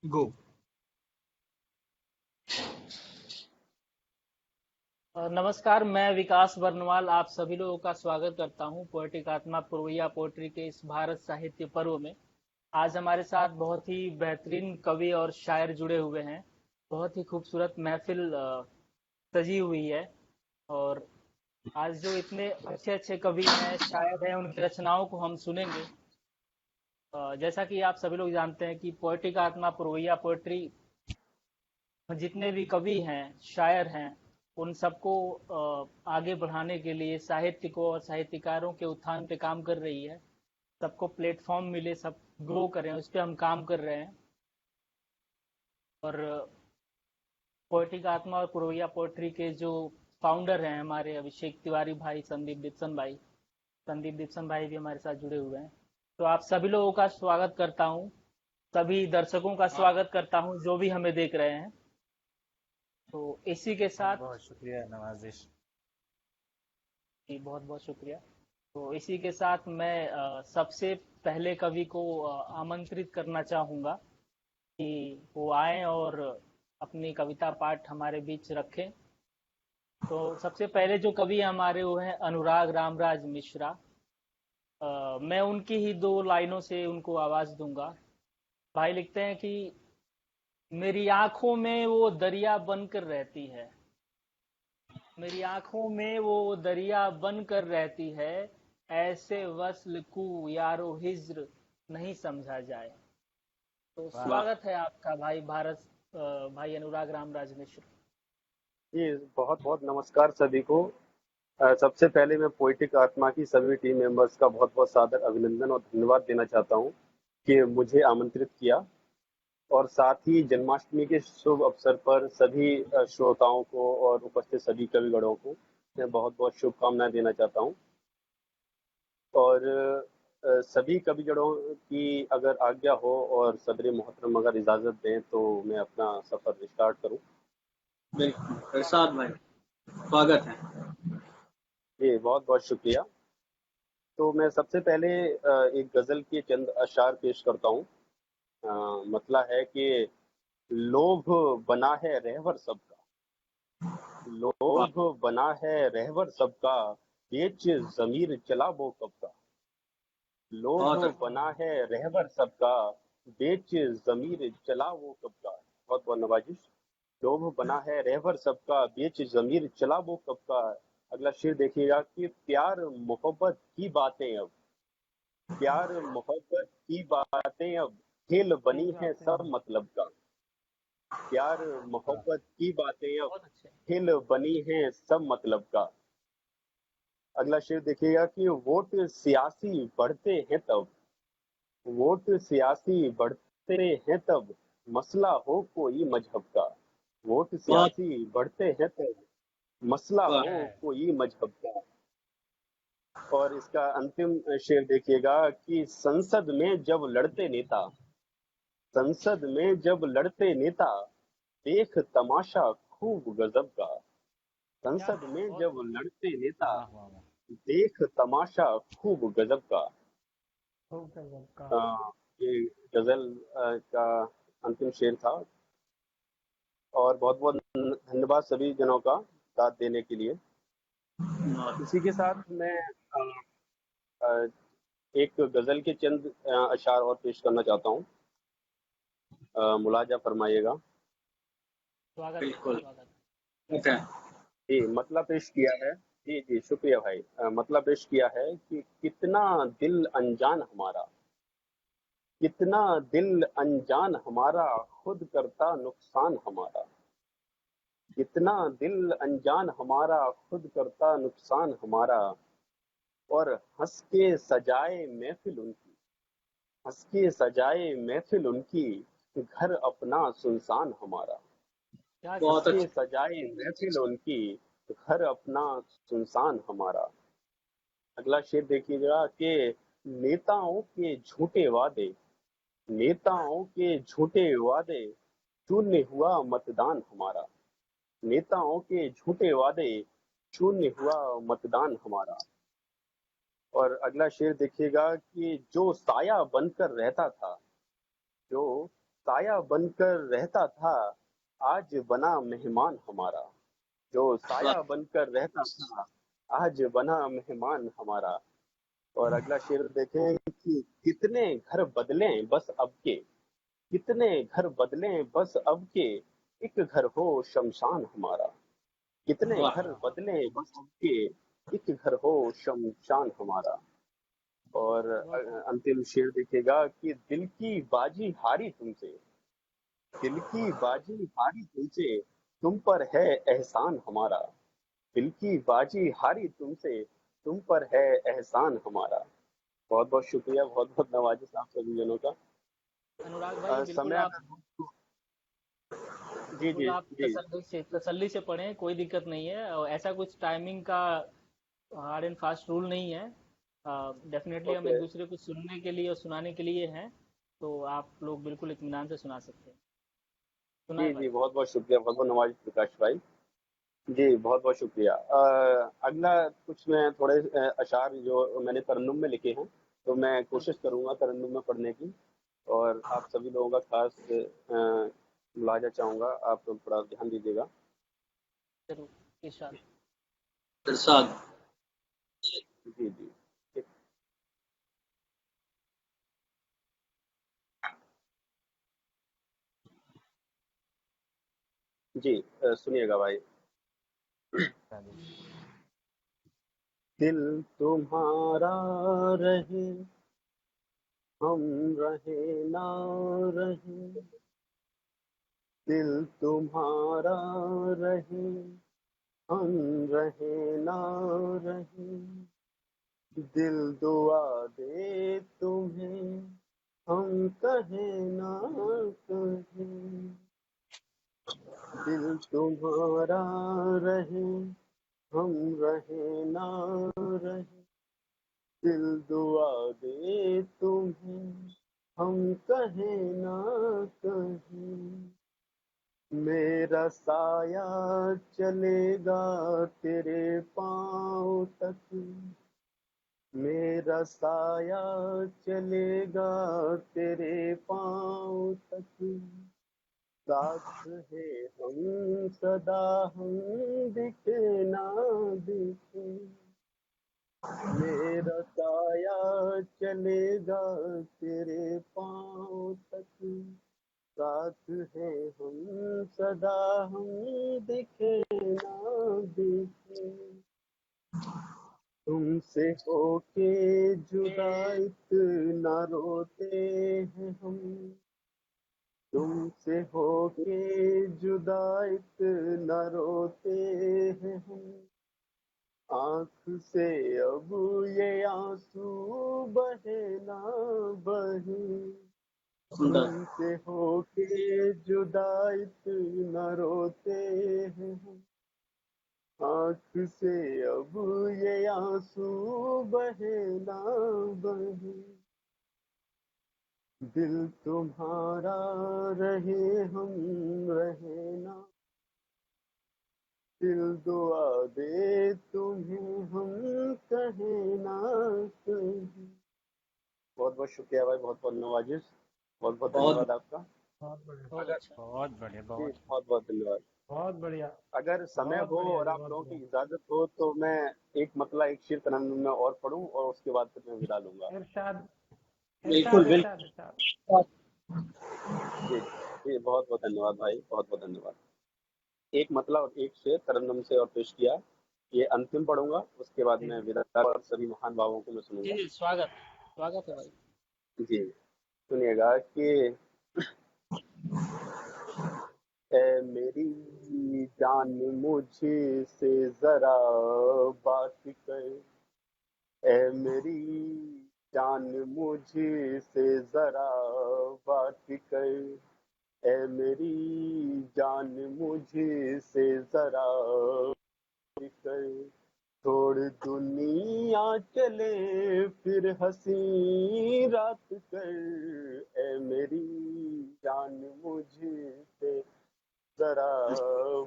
गो। नमस्कार, मैं विकास बर्नवाल आप सभी लोगों का स्वागत करता हूं पोएटिक आत्मा पुरवैया पोएट्री के इस भारत साहित्य पर्व में। आज हमारे साथ बहुत ही बेहतरीन कवि और शायर जुड़े हुए हैं। बहुत ही खूबसूरत महफिल सजी हुई है। और आज जो इतने अच्छे अच्छे कवि हैं, शायर हैं, उनकी रचनाओं को हम सुनेंगे। जैसा कि आप सभी लोग जानते हैं कि पोएटिक आत्मा पुरवैया पोएट्री जितने भी कवि हैं, शायर हैं, उन सबको आगे बढ़ाने के लिए साहित्य को और साहित्यकारों के उत्थान पे काम कर रही है। सबको प्लेटफॉर्म मिले, सब ग्रो करें, उस पर हम काम कर रहे हैं। और पोएटिक आत्मा और पुरवैया पोएट्री के जो फाउंडर हैं हमारे अभिषेक तिवारी भाई, संदीप दीप्सन भाई भी हमारे साथ जुड़े हुए हैं। तो आप सभी लोगों का स्वागत करता हूँ, सभी दर्शकों का स्वागत करता हूँ जो भी हमें देख रहे हैं। तो इसी के बहुत साथ बहुत शुक्रिया नवाजिश। जी, बहुत बहुत शुक्रिया। तो इसी के साथ मैं सबसे पहले कवि को आमंत्रित करना चाहूँगा कि वो आए और अपनी कविता पाठ हमारे बीच रखें। तो सबसे पहले जो कवि हमारे वो हैं अनुराग रामराज मिश्रा। मैं उनकी ही दो लाइनों से उनको आवाज दूंगा। भाई लिखते हैं कि मेरी आंखों में वो दरिया बनकर रहती है, मेरी आंखों में वो दरिया बनकर रहती है, ऐसे वस्ल कू यारो हिज्र नहीं समझा जाए। तो वाह। स्वागत है आपका भाई भाई अनुराग रामराज मिश्र। जी, बहुत बहुत नमस्कार सभी को। सबसे पहले मैं पोएटिक आत्मा की सभी टीम मेंबर्स का बहुत बहुत सादर अभिनंदन और धन्यवाद देना चाहता हूं कि मुझे आमंत्रित किया। और साथ ही जन्माष्टमी के शुभ अवसर पर सभी श्रोताओं को और उपस्थित सभी कविगणों को मैं बहुत बहुत शुभकामनाएं देना चाहता हूं। और सभी कविगणों की अगर आज्ञा हो और सदर मोहतरम अगर इजाज़त दें तो मैं अपना सफ़र स्टार्ट करूं। बिल्कुल इरशाद भाई, स्वागत है। जी, बहुत बहुत शुक्रिया। तो मैं सबसे पहले एक गज़ल के चंद अशआर पेश करता हूँ। मतला है कि लोभ बना है रहबर सबका, वाह, लोभ बना है रहबर सबका, बेच ज़मीर चला वो कब का। लोभ बहुत अच्छा। बना है रहबर सबका, बेच ज़मीर चला वो कब का। बहुत बहुत नवाजिश। लोभ बना है रहबर सबका, बेच ज़मीर चला वो कब का। अगला शेर देखिएगा कि प्यार मोहब्बत की बातें अब, प्यार मोहब्बत की बातें अब खेल बनी है सब मतलब का। प्यार मोहब्बत की बातें अब बहुत अच्छे। खेल बनी है सब मतलब का। अगला शेर देखिएगा कि वोट सियासी बढ़ते हैं तब, वोट सियासी बढ़ते हैं तब मसला हो कोई मजहब का। वोट बहुत सियासी बढ़ते हैं तब मसला वाह, हो कोई मजहब का। और इसका अंतिम शेर देखिएगा कि संसद में जब लड़ते नेता, संसद में जब लड़ते नेता देख तमाशा खूब गजब का। क्या संसद बात है, में बहुत जब अच्छे। लड़ते नेता वाह वाह वाह। देख तमाशा खूब गजब का। खूब गजब का। ये गजल का अंतिम शेर था। और बहुत बहुत धन्यवाद सभी जनों का साथ देने के लिए। बहुत इसी के साथ मैं अ, एक गजल के चंद अशार और पेश करना चाहता हूँ। मुलाजा फरमाइएगा। स्वागत है, बिल्कुल स्वागत ठीक है। जी, मतलब पेश किया है। जी जी, शुक्रिया भाई। मतलब पेश किया है कि कितना दिल अनजान हमारा, कितना दिल अनजान हमारा, खुद करता नुकसान हमारा। कितना दिल अनजान हमारा, खुद करता नुकसान हमारा। और हंस के सजाए महफिल उनकी, हंस के सजाए महफिल उनकी, घर अपना सुनसान हमारा। क्या हंस बहुत कहना के अच्छा। है। सजाए महफिल उनकी, घर अपना सुनसान हमारा। अगला शेर देखिएगा कि नेताओं के झूठे वादे, नेताओं के झूठे वादे, शून्य हुआ मतदान हमारा। नेताओं के झूठे वादे, शून्य हुआ मतदान हमारा। और अगला शेर देखिएगा कि जो साया बनकर रहता था, जो साया बनकर रहता था आज बना मेहमान हमारा। जो साया बनकर रहता था आज बना मेहमान हमारा। और अगला शेर देखें कि कितने घर बदले बस अब के, कितने घर बदले बस अब के, एक घर हो शमशान हमारा। कितने वाह घर बदले बस अब के, एक घर हो शमशान हमारा। और बहुत अंतिम शेर देखिएगा कि दिल की बाजी हारी तुमसे, दिल की बाजी हारी तुमसे, तुम पर है एहसान हमारा। दिल की बाजी हारी तुमसे, तुम पर है एहसान हमारा। बहुत बहुत शुक्रिया, बहुत बहुत नवाजिश आप सभी जनों का। अनुराग भाई, बिल्कुल समय आप अगर जी बिल्कुल जी आप जी तसल्ली से पढ़ें, कोई दिक्कत नहीं है। और ऐसा कुछ टाइमिंग का हार्ड एंड फास्ट रूल नहीं है। डेफिनेटली हम ओके। एक दूसरे को सुनने के लिए और सुनाने के लिए हैं, तो आप लोग बिल्कुल इत्मीनान से सुना सकते हैं। सुनाए जी भाई। जी बहुत बहुत शुक्रिया, बहुत बहुत नवाजिश प्रकाश भाई। जी बहुत बहुत शुक्रिया। अगला कुछ मैं थोड़े अशार जो मैंने तरन्नुम में लिखे हैं, तो मैं कोशिश बिल्कुल करूंगा तरन्नुम में पढ़ने की। और आप सभी लोगों का खास मुलाजा चाहूंगा, आप लोग थोड़ा ध्यान दीजिएगा। जरूर, इरशाद। इरशाद। जी जी ठीक। जी सुनिएगा भाई। दिल तुम्हारा रहे, हम रहे ना रहे, दिल तुम्हारा रहे, हम रहे ना रहे, दिल दुआ दे तुम्हें, हम कहें ना कहें, दिल तुम्हारा रहे, हम रहे ना रहे, दिल दुआ दे तुम्हें, हम कहें ना कहें। मेरा साया चलेगा तेरे पाँव तक, मेरा साया चलेगा तेरे पाँव तक, साथ है हम सदा, हम दिखे ना दिखे। मेरा साया चलेगा तेरे पाँव तक, साथ है हम सदा, हम दिखे ना दिखे। तुमसे होके जुदा इतना रोते हैं हम, तुमसे होके जुदा इतना रोते हैं हम, आँख से अब ये आंसू बहे ना बहे। सुंदर। तुमसे होके जुदा इतना रोते हैं हम, आँख से अब ये आंसू बहे ना बहे। दिल तुम्हारा रहे, हम रहे ना, दिल दुआ दे तुम्हें, हम कहें ना कहें। बहुत बहुत शुक्रिया भाई, बहुत बहुत नवाजिश, बहुत बहुत बहुत धन्यवाद आपका। बहुत बढ़िया, बहुत अगर अच्छा। बहुत बढ़िया, जी बहुत बहुत बहुत धन्यवाद। बहुत बढ़िया, अगर समय बहुत हो बढ़िया और जी, आप बहुत लोगों की बढ़िया। इजाजत हो तो मैं एक मतला एक शेर तरन्नुम में और पढूं और उसके बाद फिर मैं विदा लूंगा। इरशाद, बिल्कुल इरशाद, इरशाद, इरशाद। बिल्कुल। जी जी बहुत बहुत धन्यवाद भाई, बहुत बहुत धन्यवाद। एक मतला और एक शेर तरन्नुम से और पेश किया, ये अंतिम पढ़ूंगा, उसके बाद जी मैं जी। विदा और सभी महान भावों को मैं जी सुनूंगा। जी, स्वागत, स्वागत है भाई। जी सुनिएगा कि ए मेरी जान मुझसे जरा बात कर, ए मेरी जान मुझसे जरा बात कर, ए मेरी जान मुझसे जरा बात कर, छोड़ दुनिया चले फिर हंसी रात कर, ए मेरी जान मुझसे जरा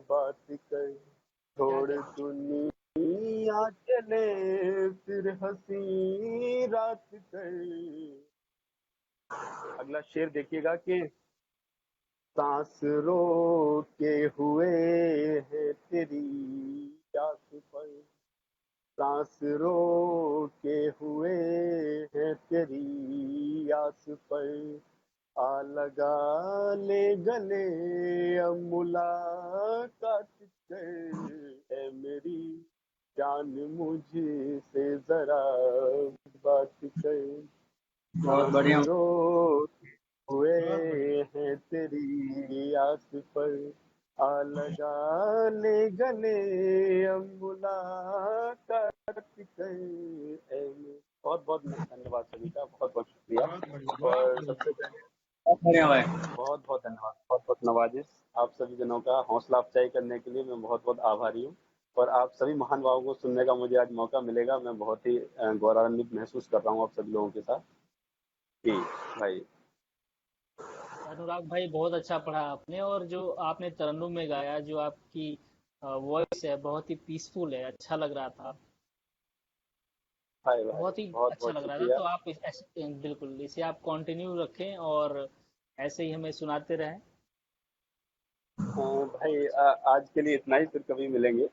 बात कर, क्या छोड़ क्या दुनिया चले फिर हंसी रात कर। अगला शेर देखिएगा कि सांस रोके हुए हैं तेरी आस पर, सांस रोके हुए हैं तेरी आस पर, आ लगा ले गले अब मुलाकात कर, है मेरी जान मुझसे जरा बात कर, बहुत सांस बढ़िया। रोके हुए हैं तेरी आस पर, आ लगा ले गले अब मुलाकात कर, बहुत बहुत धन्यवाद सभी का, बहुत बहुत शुक्रिया। बहुत बढ़िया, बहुत और बढ़िया, सबसे पहले बहुत बढ़िया भाई। बहुत बहुत धन्यवाद, बहुत बहुत नवाजिश। आप सभी जनों का हौसला अफजाई करने के लिए मैं बहुत बहुत आभारी हूँ। और आप सभी महान भावों को सुनने का मुझे आज मौका मिलेगा, मैं बहुत ही गौरवान्वित महसूस कर रहा हूँ आप सभी लोगों के साथ। जी भाई। अनुराग भाई, बहुत अच्छा पढ़ा आपने। और जो आपने तरन्नुम में गाया, जो आपकी वॉइस है, बहुत ही पीसफुल है, अच्छा लग रहा था। भाई भाई बहुत ही बहुत अच्छा बहुत लग रहा था। शुक्रिया। तो आप बिल्कुल इसे आप कंटिन्यू रखें और ऐसे ही हमें सुनाते रहें। भाई आज के लिए इतना ही, फिर कभी मिलेंगे,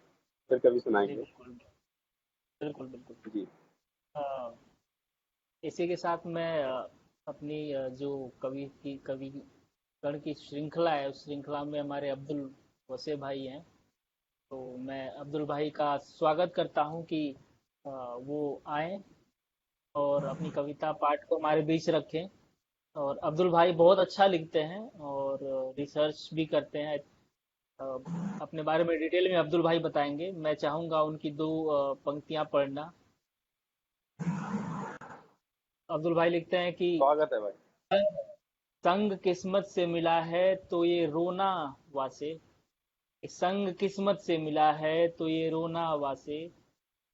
फिर कभी जी सुनाएंगे। बिल्कुल, बिल्कुल बिल्कुल। जी अ, इसी के साथ मैं अपनी जो कवि गण की श्रृंखला है, उस श्रृंखला में हमारे अब्दुल वसे भाई हैं। तो मैं अब्दुल भाई का स्वागत करता हूं कि वो आए और अपनी कविता पाठ को हमारे बीच रखें। और अब्दुल भाई बहुत अच्छा लिखते हैं और रिसर्च भी करते हैं। अ, अपने बारे में डिटेल में अब्दुल भाई बताएंगे। मैं चाहूंगा उनकी दो पंक्तियां पढ़ना। अब्दुल भाई लिखते हैं कि स्वागत है भाई। संग किस्मत से मिला है तो ये रोना वासे, संग किस्मत से मिला है तो ये रोना वासे,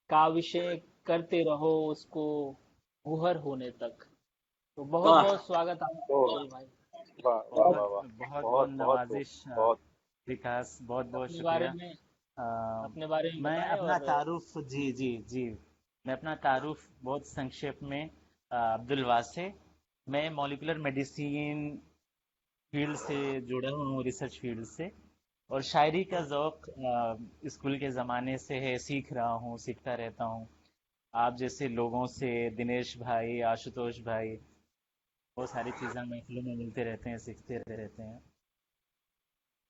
काविशें करते रहो उसको गुहर होने तक। तो बहुत वाह, बहुत स्वागत आपका तो अब्दुल भाई। वाह वाह बहुत वाह वाह। बहुत बहुत बहुत बहुत खूब, नवाजिश बहुत। विकास, बहुत बहुत अपने बारे शुक्रिया। में अ, अपने बारे में मैं बताएं। अपना और तारुफ, जी जी जी, मैं अपना तारुफ बहुत संक्षेप में, अब्दुल वासे। मैं मॉलिक्यूलर मेडिसिन फील्ड से जुड़ा हूँ, रिसर्च फील्ड से। और शायरी का ज़ौक़ स्कूल के ज़माने से है, सीख रहा हूँ, सीखता रहता हूँ। आप जैसे लोगों से, दिनेश भाई, आशुतोष भाई, बहुत सारी चीज़ें महफिलों में मिलते रहते हैं, सीखते रहते हैं।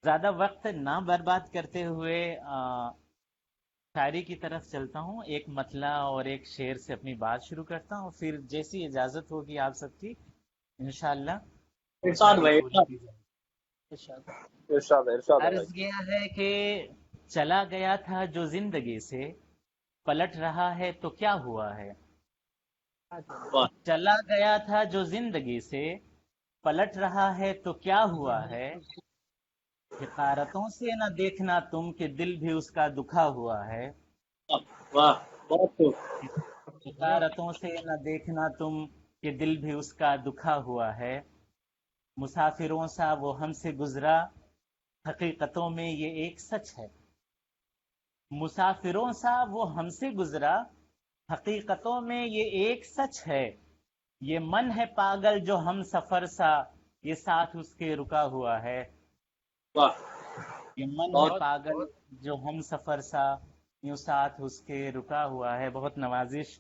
ज़्यादा वक्त ना बर्बाद करते हुए शायरी की तरफ चलता हूँ। एक मतला और एक शेर से अपनी बात शुरू करता हूँ, फिर जैसी इजाज़त होगी आप सबकी, इंशाअल्लाह वो इरशाद शायरी भाई, पूरी इरशाद। की जाएगी। इरशाद। इरशाद है भाई। अर्ज किया है कि चला गया था जो जिंदगी से, पलट रहा है तो क्या हुआ है। क्या कहना है? वाह, चला गया था जो जिंदगी से, पलट रहा है तो क्या हुआ है। हिकारतों से न देखना तुम कि दिल भी उसका दुखा हुआ है। वाह, वाह, बहुत खूब। हिकारतों से न देखना तुम कि दिल भी उसका दुखा हुआ है। मुसाफिरों सा वो हमसे गुजरा, हकीकतों में ये एक सच है। मुसाफिरों सा वो हमसे गुजरा, हकीकतों में ये एक सच है। ये मन है पागल जो हम सफर सा, ये साथ उसके रुका हुआ है। वाह, ये मन है बहुत बहुत पागल जो हम सफर सा, यूं साथ उसके रुका हुआ है। बहुत नवाजिश।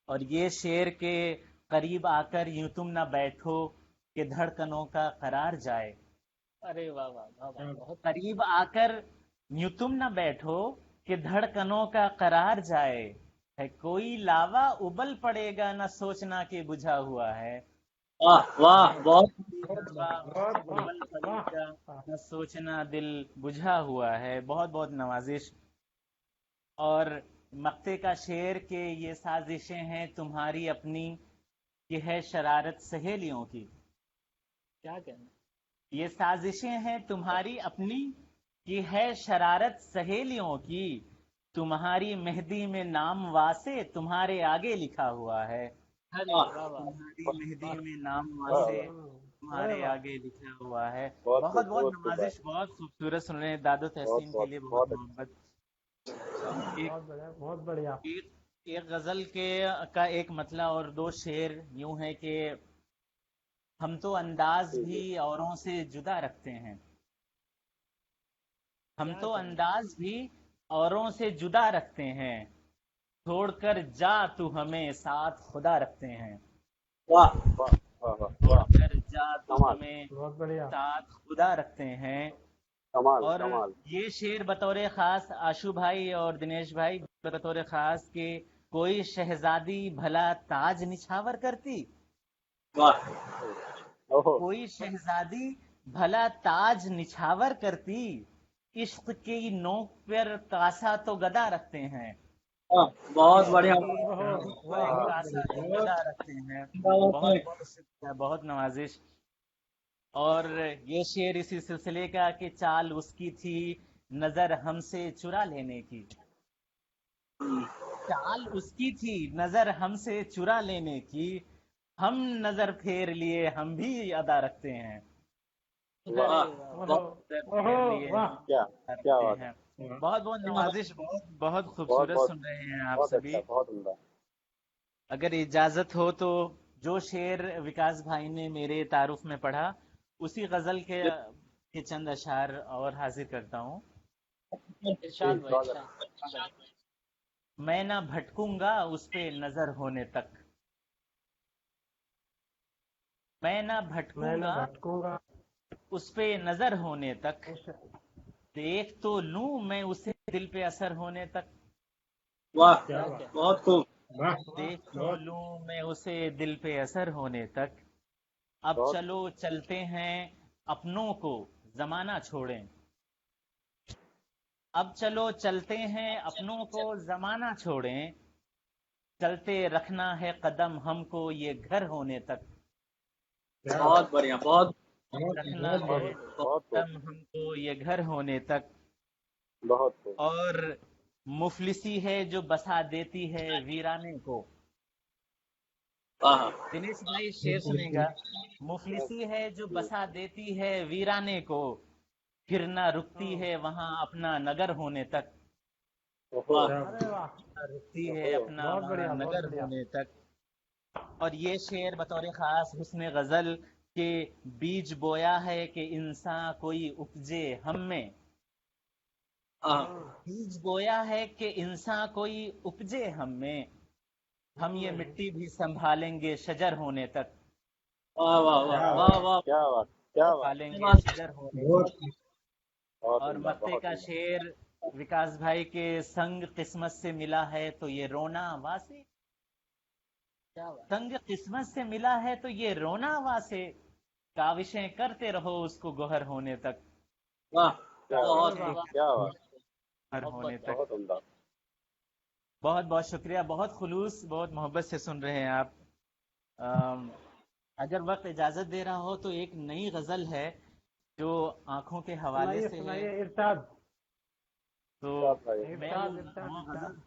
और ये शेर के करीब आकर यूं तुम ना बैठो कि धड़कनों का करार जाए। अरे वाह वाह वाह वाह, बहुत करीब आकर यूं तुम ना बैठो कि धड़कनों का करार जाए। है कोई लावा उबल पड़ेगा ना सोचना कि बुझा हुआ है। वाह, वाह, बहुत कोई लावा उबल पड़ेगा न सोचना दिल बुझा हुआ है। बहुत बहुत नवाजिश। और मक्ते का शेर के ये साजिशें हैं तुम्हारी अपनी, ये है शरारत सहेलियों की। क्या कहना है? ये साजिशें हैं तुम्हारी अपनी, ये है शरारत सहेलियों की। तुम्हारी मेहंदी में नाम वासे तुम्हारे आगे लिखा हुआ है। अरे वाह, वाह वाह तुम्हारी मेहंदी में नाम वाह वासे वाह। तुम्हारे आगे लिखा हुआ है। बहुत बहुत खूब, बहुत बहुत खूब भाई। नवाजिश, बहुत खूबसूरत। सुन रहे हैं दादो बहुत तहसीन के बहुत लिए बहुत बहुत अच्छा। मोहब्बत। एक एक गजल के का एक मतला और दो शेर यूं है कि हम तो अंदाज भी औरों से जुदा रखते हैं। हम तो अंदाज भी औरों से जुदा रखते हैं। छोड़कर जा तू हमें साथ खुदा रखते हैं। वाह वाह वाह वाह वाह, छोड़कर जा तू कमाल हमें बहुत बढ़िया। साथ खुदा रखते हैं। कमाल और कमाल। ये शेर बतौर खास आशु भाई और दिनेश भाई, बतौर खास के कोई शहजादी भला ताज निछावर करती। वाह ओहो, कोई शहजादी भला ताज निछावर करती। इश्क की नोक पर कासा तो गदा रखते हैं। वाह, बहुत इश्क बढ़िया। की नोक पर कासा तो गदा रखते हैं। बहुत बहुत बहुत शुक्रिया, बहुत नवाजिश। और ये शेर इसी सिलसिले का कि चाल उसकी थी नजर हमसे चुरा लेने की। चाल उसकी थी नजर हमसे चुरा लेने की। हम नजर फेर लिए हम भी अदा रखते हैं। वाह नजर फेर लिए हम क्या अदा क्या रखते बात है। हैं। बहुत बहुत नवाजिश, बहुत बहुत बहुत खूबसूरत बहुत सुन रहे हैं आप बहुत सभी। अच्छा, बहुत उम्दा। अगर इजाजत हो तो जो शेर विकास भाई ने मेरे तारुफ में पढ़ा, उसी गजल के चंद अशार और हाजिर करता हूँ। इरशाद ठीक, भाई, स्वागत। इरशाद। मैं ना भटकूंगा उस पे नजर होने तक। मैं ना भटकूंगा उस पे नजर होने तक। देख तो लूं मैं उसे दिल पे असर होने तक। वाह, क्या क्या बहुत खूब। देख तो लूं मैं उसे दिल पे असर होने तक। अब बहुत चलो चलते हैं अपनों को जमाना छोड़ें। अब चलो चलते हैं अपनों को जमाना छोड़ें। चलते रखना है कदम हमको ये घर होने तक। बहुत बढ़िया, बहुत रखना है बहुत बहुत खूब, कदम हमको ये घर होने तक। बहुत खूब। और मुफलिसी है जो बसा देती है वीराने को। वाह दिनेश भाई शेर सुनेगा। मुफलिसी है जो बसा देती है वीराने को। फिर ना रुकती है वहां अपना नगर होने तक। ओहो, वाह, रुकती है ओहो, अपना वहां नगर होने तक। और ये शेर बतौर खास हुस्न गजल के बीज बोया है कि इंसान कोई उपजे हम में। वाह, बीज बोया है कि इंसान कोई उपजे हम में। हम ये मिट्टी भी संभालेंगे शजर होने तक। वाह, वाह, वाह, वाह, वाह, क्या बात, क्या बात। संभालेंगे शजर होने तक। बहुत और उम्दा, मत्ते बहुत का उम्दा। शेर विकास भाई के संग किस्मत से मिला है तो ये रोना वासे। संग किस्मत से मिला है तो ये रोना वासे। काविशें करते रहो उसको गोहर होने तक। वाह, क्या बहुत बात, वाह, क्या बात। गोहर होने तक। बहुत उम्दा। बहुत बहुत शुक्रिया, बहुत खुलूस, बहुत मोहब्बत से सुन रहे हैं आप। अम, अगर वक्त इजाजत दे रहा हो तो एक नई गजल है जो आंखों के हवाले से है। इरशाद। तो साहब भाई, मैं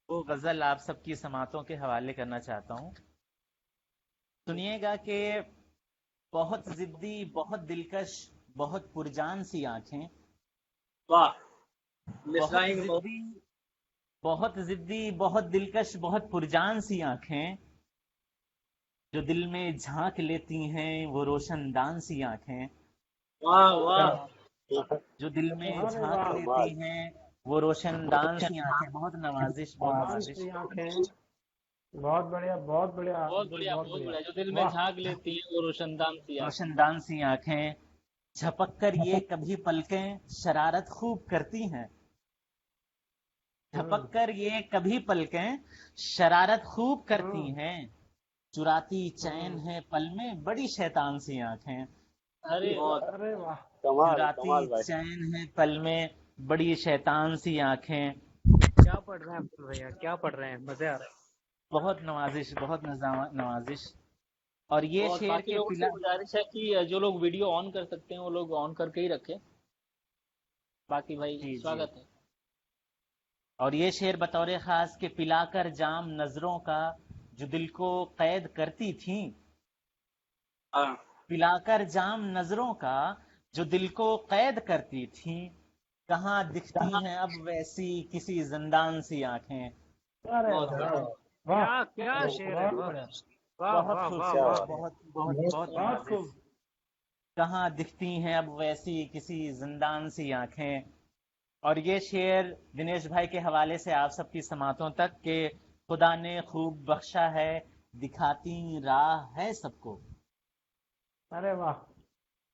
वो गजल आप सबकी समातों के हवाले करना चाहता हूँ। सुनिएगा कि बहुत जिद्दी, बहुत दिलकश, बहुत पुरजान सी आंखें। वाह, बहुत लिसनाइंग बहुत जिद्दी, बहुत जिद्दी, बहुत दिलकश, बहुत पुरजान सी आंखें। जो दिल में झांक लेती हैं वो रोशनदान सी आंखें। वाह, वाह, जो दिल में झांक कमाल। लेती हैं वो रोशनदान सी आंखें। बहुत नवाजिश, बहुत नवाजिश। बहुत बढ़िया, बहुत बढ़िया, बहुत बढ़िया, बहुत बढ़िया। जो दिल में झांक लेती है वो रोशनदान सी आंखें। रोशनदान सी आंखें। झपक कर ये कभी पलकें शरारत खूब करती हैं। झपक कर ये कभी पलकें शरारत खूब करती हैं। चुराती चैन है पल में बड़ी शैतान सी आंखें। अरे बहुत अरे वाह। कमाल चुराती कमाल भाई। चैन है पल में बड़ी शैतान सी आंखें। क्या पढ़ रहे हैं अब्दुल भैया, क्या पढ़ रहे हैं, मजे आ रहे हैं। बहुत नवाजिश, बहुत नवाजिश। और ये और शेर बाकी के लोगों से पिला। गुजारिश है कि जो लोग वीडियो ऑन कर सकते हैं वो लोग ऑन करके ही रखें। बाकी भाई जी जी। स्वागत है। और ये शेर बतौर खास के पिलाकर जाम नजरों का जो दिल को कैद करती थी। हाँ, पिलाकर जाम नजरों का जो दिल को कैद करती थी। कहाँ दिखती हैं अब वैसी किसी जिंदान सी आंखें। अरे बहुत वाह, बढ़िया। वाह क्या क्या शेर है, वाह। वाह बहुत वाह वाह क्या खूबसूरत, वाह। बात है। बहुत बहुत बहुत बहुत बहुत नवाजिश। खूब। कहाँ दिखती हैं अब वैसी किसी जिंदान सी आंखें। और ये शेर दिनेश भाई के हवाले से आप सबकी समातों तक के खुदा ने खूब बख्शा है, दिखाती राह है सबको। अरे वाह,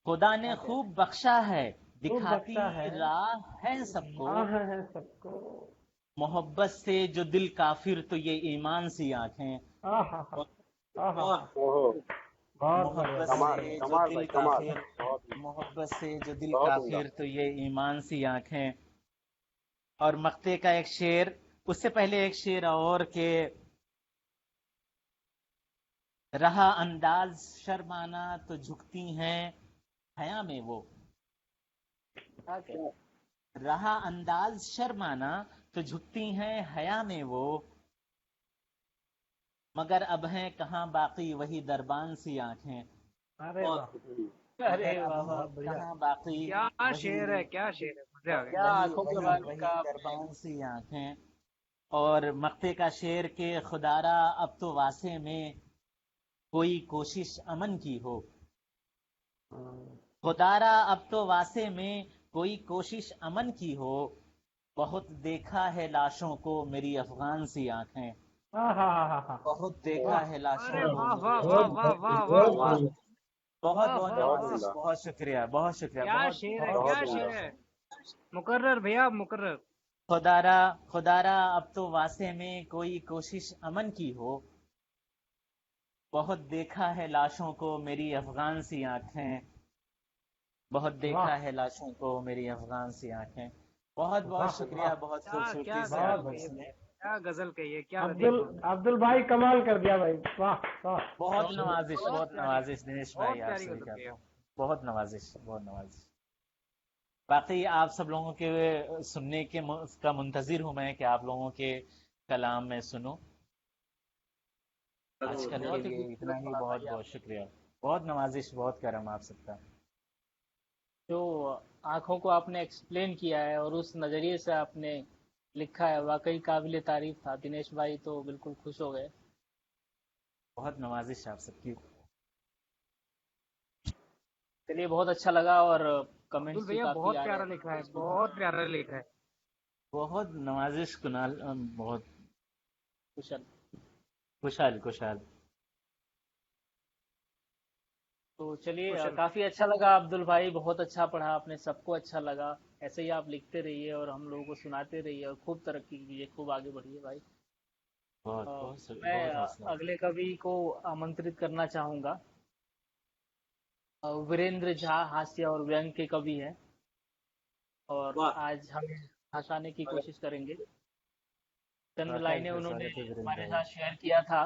खुदा ने क्या कह रहे खूब हैं। बख्शा है, खूब दिखाती बख्शा है, राह है सबको। राह है सबको। मोहब्बत से जो दिल काफिर तो ये ईमान सी आंखें। आहा हा हा हा वाह हा। ओहो, बहुत बढ़िया, मोहब्बत बहुत कमाल से बढ़िया। जो कमाल दिल भाई कमाल। काफिर, बहुत मोहब्बत से जो दिल बहुत उम्दा। काफिर तो ये ईमान सी आंखें। और मक्ते का एक शेर, उससे पहले एक शेर और के, रहा अंदाज शर्माना तो झुकती हैं हया में वो। क्या कह रहे हैं। रहा अंदाज शर्माना तो झुकती हैं हया में वो। मगर अब हैं कहाँ बाकी वही दरबान सी आंखें। अरे वाह, अरे मगर अब वाह वाह। हैं बहुत बढ़िया। कहाँ बाकी क्या वही शेर है, क्या शेर है, मजे आ गए। क्या वही आंखों के वही बारे वही का आपने। दरबान सी आंखें। और मक्ते का शेर के खुदारा अब तो वासे में कोई कोशिश अमन की हो। खुदारा अब तो वासे में कोई कोशिश अमन की हो। बहुत देखा है लाशों को मेरी अफगान सी आंखें। हाँ हाँ हाँ हाँ हाँ। बहुत देखा वाह, है लाशों अरे को वाह मेरी वाह वाह बहुत वाह अफगान वाह सी वाह बहुत वाह। बहुत उम्दा। बहुत वाह बहुत वाह बहुत वाह। नवाजिश, उम्दा। बहुत शुक्रिया, बहुत शुक्रिया, क्या बहुत शेर है, बहुत क्या बहुत शुक्रिया। शेर उम्दा। है। मुकर्रर भैया, मुकर्रर। खुदारा खुदारा अब तो वासे में कोई कोशिश अमन की हो। बहुत देखा है लाशों को मेरी अफगान सी आंखें। बहुत देखा वाह है लाशों को मेरी अफगान सी आंखें। बहुत बहुत वाह शुक्रिया, वाह। बहुत क्या खूबसूरती क्या से बहुत गजल आपने कही है बढ़िया। सुने। भैया, क्या गजल कही है, क्या लतीफ अब्दुल बोला। अब्दुल भाई कमाल कर दिया भाई, वाह वाह। बहुत बहुत नवाजिश, बहुत बहुत प्यारी, नवाजिश दिनेश भाई बहुत आप प्यारी सभी गजल का कही है। बहुत नवाजिश, बहुत नवाजिश। बाकी आप सब लोगों के सुनने के का मुंतजिर हूं मैं कि आप लोगों के कलाम में सुनूं। आजकल के बहुत ही लिए इतना खूबसूरत ही, पढ़ा बहुत भाई बहुत आपने। शुक्रिया। बहुत नवाजिश, बहुत करम आप सबका। जो आंखों को आपने एक्सप्लेन किया है और उस नजरिए से आपने लिखा है, वाकई काबिल तारीफ था। दिनेश भाई तो बिल्कुल खुश हो गए। बहुत नवाजिश आप सबकी। चलिए, बहुत अच्छा लगा और अब्दुल कमेंट्स भी भैया काफी बहुत आ रहे प्यारा थे लिखा है, फेसबुक पे। बहुत प्यारा लिखा है। बहुत नवाजिश कुनाल, बहुत कुशल। खुशहाल खुशहाल। तो चलिए, कुशल। काफी अच्छा लगा अब्दुल भाई, बहुत अच्छा पढ़ा आपने, सबको अच्छा लगा। ऐसे ही आप लिखते रहिए और हम लोगों को सुनाते रहिए और खूब तरक्की कीजिए, खूब आगे बढ़िए भाई। बहुत बहुत मैं बहुत हौसला। अगले कवि को आमंत्रित करना चाहूंगा। वीरेंद्र झा हास्य और व्यंग के कवि हैं और वाह आज हमें हंसाने की कोशिश करेंगे। चंद लाइनें उन्होंने स्वागत है वीरेंद्र हमारे भाई। साथ शेयर किया था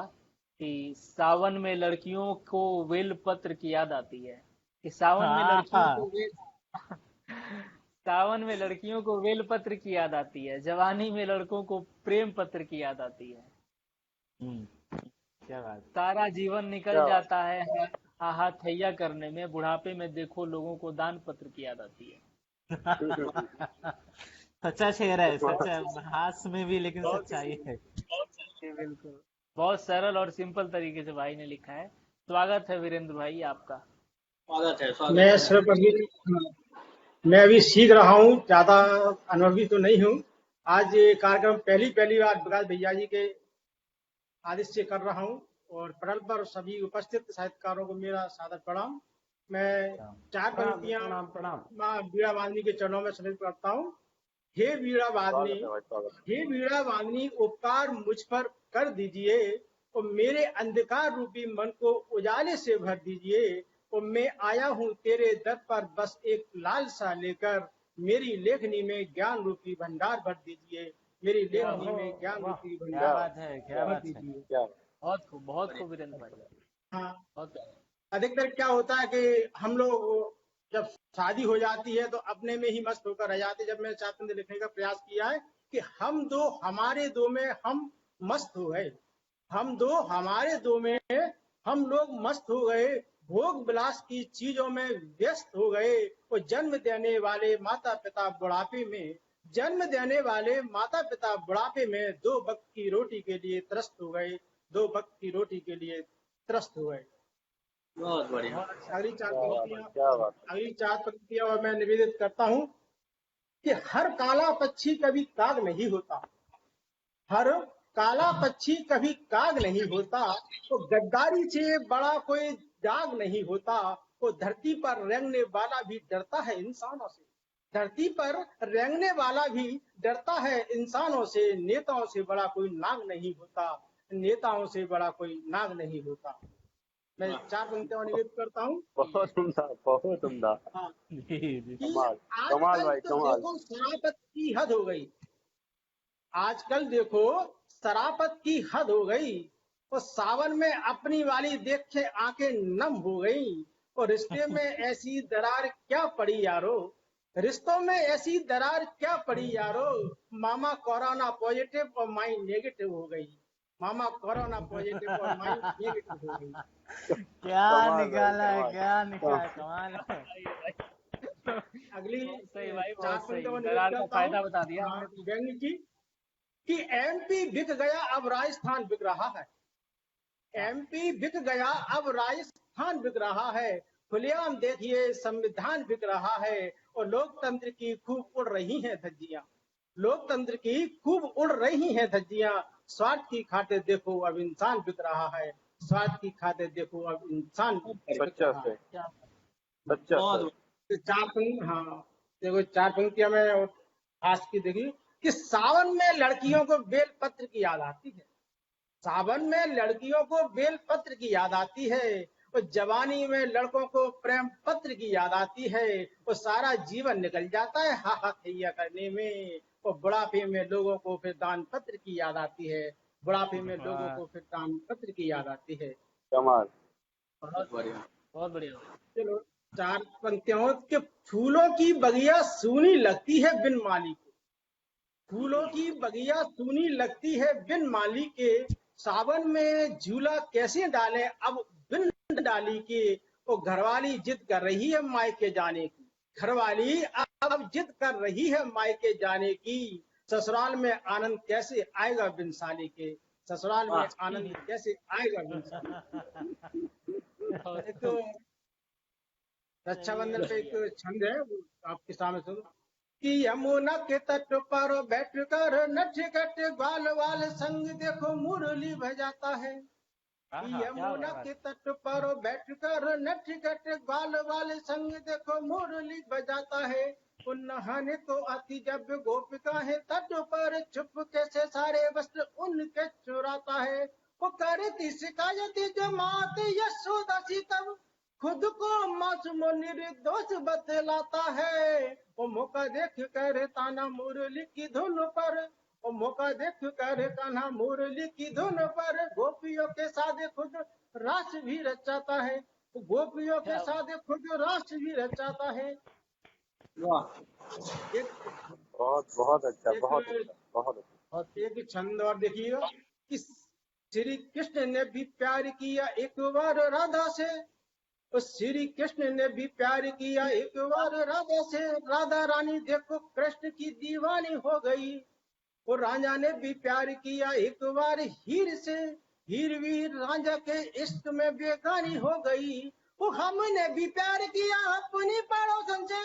कि सावन में लड़कियों को बेल पत्र की याद आती है। कि सावन में हाँ लड़कियों हाँ। को बेल सावन में लड़कियों को बेल पत्र की याद आती है, जवानी में लड़कों को प्रेम पत्र की याद आती है। क्या बात। सारा जीवन निकल क्या बात। जाता है हाहा थैया करने में, बुढ़ापे में देखो लोगों को दान पत्र की याद आती है। सच्चा शेर है, सच्चा, हास्य में भी लेकिन बहुत सच्चाई है। जी बिल्कुल। बहुत सरल और सिंपल तरीके से भाई ने लिखा है। स्वागत है वीरेंद्र भाई आपका। स्वागत है, स्वागत मैं है। सिर्फ अभी मैं अभी सीख रहा हूँ, ज्यादा अनुभवी तो नहीं हूँ। आज ये कार्यक्रम पहली पहली बार विकास भैया जी के आदेश से कर रहा हूँ और पटल पर सभी उपस्थित साहित्यकारों को मेरा सादर प्रणाम। मैं चार पंक्तियां प्रणाम प्रणाम। माँ वीणा वादनी के चरणों में समर्पित करता हूँ। हे वीणा वादनी, स्वागत है भाई, स्वागत हे वीणा वादनी, उपकार मुझ पर कर दीजिए और मेरे अंधकार रूपी मन को उजाले से भर दीजिए। और मैं आया हूँ तेरे दर पर बस एक लालसा लेकर, मेरी लेखनी में ज्ञान रूपी भंडार भर दीजिए। मेरी लेखनी में ज्ञान वाह, रूपी क्या क्या भंडार बात है, क्या भर बात है। दीजिए। क्या बहुत खूब वीरेंद्र भाई। हाँ, बहुत प्यारा। अधिकतर क्या होता है कि हम लोग जब शादी हो जाती है तो अपने में ही मस्त होकर रह जाते हैं। जब मैंने चाहते लिखने का प्रयास किया है कि हम दो हमारे दो में हम मस्त हो गए, हम दो हमारे दो में हम लोग मस्त हो गए, भोग विलास की चीजों में व्यस्त हो गए। और जन्म देने वाले माता पिता बुढ़ापे में, जन्म देने वाले माता पिता बुढ़ापे में दो वक्त की रोटी के लिए त्रस्त हो गए, दो वक्त की रोटी के लिए त्रस्त हुए। बहुत बढ़िया। अगली चार पंक्तियां क्या बात अगली चार पंक्तियां और मैं निवेदित करता हूं कि हर काला पक्षी कभी काग नहीं होता, हर काला पक्षी कभी काग नहीं होता, तो गद्दारी से बड़ा कोई दाग नहीं होता, तो धरती पर रेंगने वाला भी डरता है इंसानों से, धरती पर रेंगने वाला भी डरता है इंसानों से, नेताओं से बड़ा कोई नाग नहीं होता, नेताओं से बड़ा कोई नाग नहीं होता। मैं चार पंक्तियां निवेदित करता हूँ। बहुत उम्दा, बहुत उम्दा। हाँ, जी जी कि कमाल, कमाल आजकल भाई, तो कमाल। देखो शराफत की हद हो गई, आजकल देखो शराफत की हद हो गई, और सावन में अपनी वाली देख के आंखें नम हो गई, और रिश्ते में ऐसी दरार क्या पड़ी यारो, रिश्तों में ऐसी दरार क्या पड़ी यारो, मामा कोरोना पॉजिटिव और माई नेगेटिव हो गई, मामा कोरोना पॉजिटिव और माई नेगेटिव हो गई। क्या कमाल भाई, निकाला है, कमाल। क्या निकाला, कमाल है। अगली बहुत सही भाई, चार बहुत सही। पंक्तियों निवेदन दरार का करता फायदा हूँ। बता दिया हाँ, आपने। व्यंग्य की कि एमपी बिक गया अब राजस्थान बिक रहा है, एमपी बिक गया अब राजस्थान बिक रहा है, खुलेआम देखिए संविधान बिक रहा है, और लोकतंत्र की खूब उड़ रही हैं धज्जियां, लोकतंत्र की खूब उड़ रही हैं धज्जियां, स्वार्थ की खातिर देखो अब इंसान बिक रहा है, स्वार्थ की खातिर देखो अब इंसान बिक सच्चा रहा से, है। क्या सच्चा बहुत से। तो चार पंक्ति, हाँ देखो चार पंक्तियां में और आज की देखी कि सावन में लड़कियों को बेल पत्र की याद आती है, सावन में लड़कियों को बेल पत्र की याद आती है, और जवानी में लड़कों को प्रेम पत्र की याद आती है, और सारा जीवन निकल जाता है हा हा खैया करने में, और बुढ़ापे में लोगों को फिर दान पत्र की याद आती है, बुढ़ापे में लोगों को फिर दान पत्र की याद आती है। कमाल। बहुत बढ़िया। बहुत बढ़िया। चलो चार पंक्तियों के फूलों की बगिया सूनी लगती है बिन माली के, फूलों की बगिया सूनी लगती है बिन माली के, सावन में झूला कैसे डाले अब बिन डाली के, वो घरवाली जिद कर रही है मायके जाने की, घरवाली अब जिद कर रही है मायके जाने की, ससुराल में आनंद कैसे आएगा बिन साली के, ससुराल में आनंद कैसे आएगा बिन साली के। एक तो रक्षाबंधन पे एक छंद है वो आपके सामने सुनो कि यमुना के तट पर बैठ कर नटखट ग्वाल वाल संग देखो मुरली बजाता है, कि क्या यमुना बात। के तट पर बैठ कर नटखट ग्वाल वाल संग देखो मुरली बजाता है, उन नहाने को आती जब गोपिका है तट पर छुप कैसे सारे वस्त्र उनके चुराता है, वो करती शिकायत जमात यशोदा सी तब खुद को मासूम निर्दोष बतलाता है, वो मौका देख कर ताना मुरली की धुन पर, वो मौका देख कर कान्हा मुरली की धुन पर गोपियों के साथ खुद रास भी रचाता है, गोपियों के साथ खुद रास भी रचाता है। वाह। एक बहुत बहुत अच्छा, एक बहुत अच्छा, बहुत अच्छा। एक छंद और देखिएगा कि श्री कृष्ण ने भी प्यार किया एक बार राधा से, तो श्री कृष्ण ने भी प्यार किया एक बार राधा से, राधा रानी देखो कृष्ण की दीवानी हो गई, और राजा ने भी प्यार किया एक बार हीर से, हीर भी राजा के इश्क में बेगानी हो गई, वो हमने भी प्यार किया अपनी पड़ोसन से,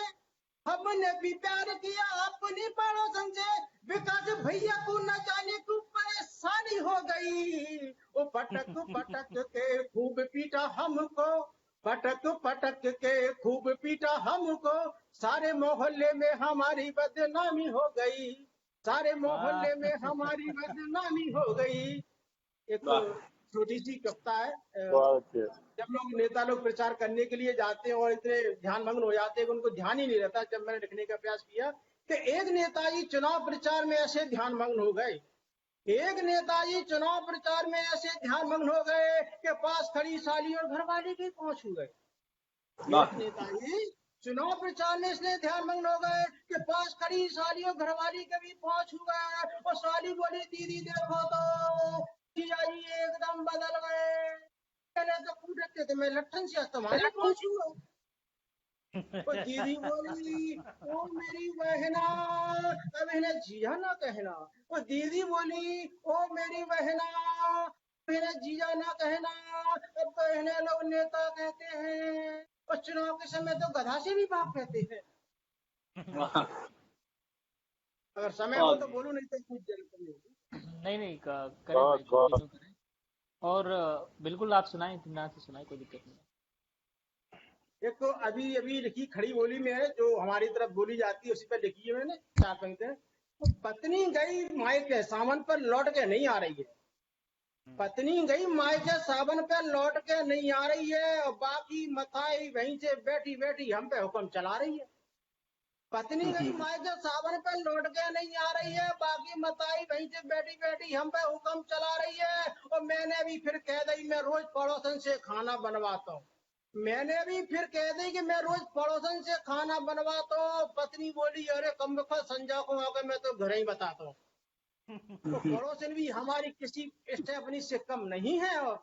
हमने भी प्यार किया अपनी पड़ोसन से, विकास भैया को न जाने को परेशानी हो गई, वो पटक पटक के खूब पीटा हमको, पटक पटक के खूब पीटा हमको, सारे मोहल्ले में हमारी बदनामी हो गई, सारे मोहल्ले में हमारी बदनामी हो गई। एक छोटी सी कविता है, बहुत अच्छे। जब लोग नेता लोग प्रचार करने के लिए जाते हैं और इतने ध्यान मग्न हो जाते हैं कि उनको ध्यान ही नहीं रहता, जब मैंने लिखने का प्रयास किया कि एक नेताजी चुनाव प्रचार में ऐसे ध्यान मग्न हो गए, एक नेताजी चुनाव प्रचार में ऐसे ध्यान मग्न हो गए कि पास खड़ी साली और घरवाली की पहुंच हो गए, एक नेताजी चुनाव प्रचार में इसलिए ध्यान मग्न हो गए कि पास खड़ी साली और घरवाली के भी पहुंच हो गए, और साली बोली दीदी देखो तो जीजाजी एकदम बदल गए, पहले तो कूटते थे मैं लट्ठन से तुम्हारे पहुंचूंगा, और दीदी बोली ओ मेरी बहना अब इन्हें जिया ना कहना, और दीदी बोली ओ मेरी बहना इन्हें जीजा ना कहना, अब तो इन्हें लोग नेता कहते हैं, और चुनाव के समय तो गधा से भी बाप कहते हैं। वाह, अगर समय हो तो बहुत बोलो, नहीं तो कुछ जरूरत नहीं होगी। नहीं करें बहुत भाई, बहुत कंटिन्यू करें। और बिल्कुल आप सुनाएं, इत्मीनान से सुनाएं, कोई दिक्कत नहीं। एक तो अभी अभी लिखी खड़ी बोली में है, जो हमारी तरफ बोली जाती है, उसी पर लिखी है मैंने 4 पंक्तियां। तो पत्नी गई मायके सावन पर लौट के नहीं आ रही है। पत्नी गई मायके सावन पे लौट के नहीं आ रही है, और बाकी मथाई वहीं से बैठी बैठी हम पे हुक्म चला रही है। पत्नी गई मायके सावन पे लौट के नहीं आ रही है, बाकी मताई वहीं से बैठी बैठी हम पे हुक्म चला रही है। और मैंने भी फिर कह दी मैं रोज पड़ोसन से खाना बनवाता हूँ। मैंने भी फिर कह दी कि मैं रोज पड़ोसन से खाना बनवाता हूँ। पत्नी बोली अरे कम वक्त संजा को आकर मैं तो घर ही बताता हूँ। तो पड़ोसन भी हमारी किसी स्टेफनी से कम नहीं है, और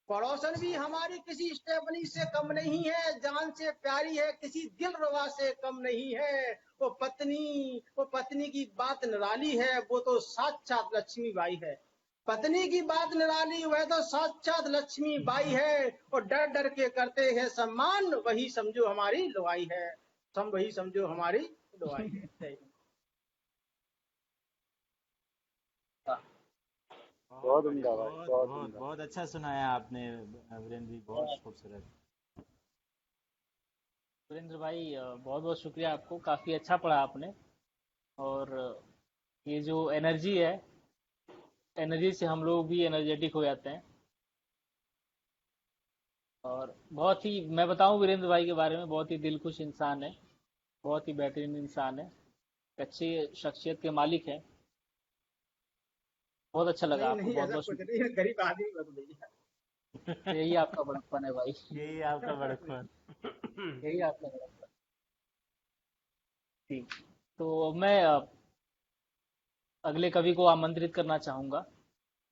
पड़ोसन भी हमारी किसी स्टेफनी से कम नहीं है, जान से प्यारी है, किसी दिलरुबा से कम नहीं है। वो पत्नी की बात निराली है, वो तो साक्षात लक्ष्मी बाई है। पत्नी की बात निराली, वह तो साक्षात लक्ष्मी बाई है। और डर डर के करते हैं सम्मान, वही समझो हमारी लुगाई है। वही समझो हमारी लुगाई है। बहुत बढ़िया, उम्दा भाई, बहुत बहुत बहुत उम्दा। बहुत अच्छा सुनाया आपने वीरेंद्र जी, बहुत खूबसूरत। सुरेंद्र भाई बहुत बहुत शुक्रिया आपको, काफी अच्छा पढ़ा आपने। और ये जो एनर्जी है, एनर्जी से हम लोग भी एनर्जेटिक हो जाते हैं। और बहुत ही, मैं बताऊं वीरेंद्र भाई के बारे में, बहुत ही दिलखुश इंसान है, बहुत ही बेहतरीन इंसान है, अच्छी शख्सियत के मालिक है। बहुत अच्छा लगा नहीं आपको, नहीं, बहुत ऐसा बहुत कुछ शुक्रिया। नहीं है, गरीब आदमी बन गई। यही आपका बड़प्पन है भाई। यही आपका बड़प्पन। यही आपका बड़प्पन। ठीक, तो मैं अगले कवि को आमंत्रित करना चाहूंगा।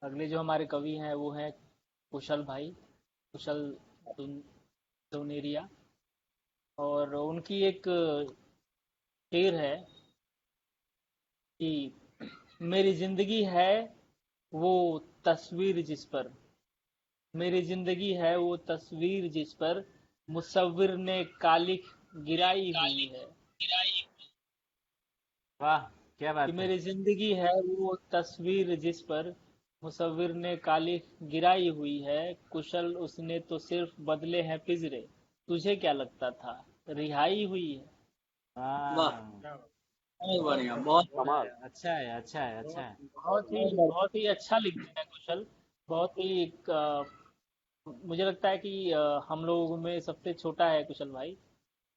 अगले जो हमारे कवि हैं वो हैं कुशल भाई, कुशल दुनेरिया। और उनकी एक शेर है कि मेरी जिंदगी है वो तस्वीर जिस पर, मेरी जिंदगी है वो तस्वीर जिस पर मुसव्विर ने कालिख गिराई हुई है। वाह, क्या कि बात है। मेरी जिंदगी है वो तस्वीर जिस पर मुसव्विर ने कालिख गिराई हुई है, कुशल उसने तो सिर्फ बदले हैं पिंजरे, तुझे क्या लगता था रिहाई हुई है। वाह, हाँ, बहुत बहुत बढ़िया, बढ़िया, बहुत अच्छा कमाल। है, अच्छा है, अच्छा है, अच्छा है। बहुत ही अच्छा लिखते हैं कुशल। बहुत ही मुझे लगता है कि हम लोगों में सबसे छोटा है कुशल भाई।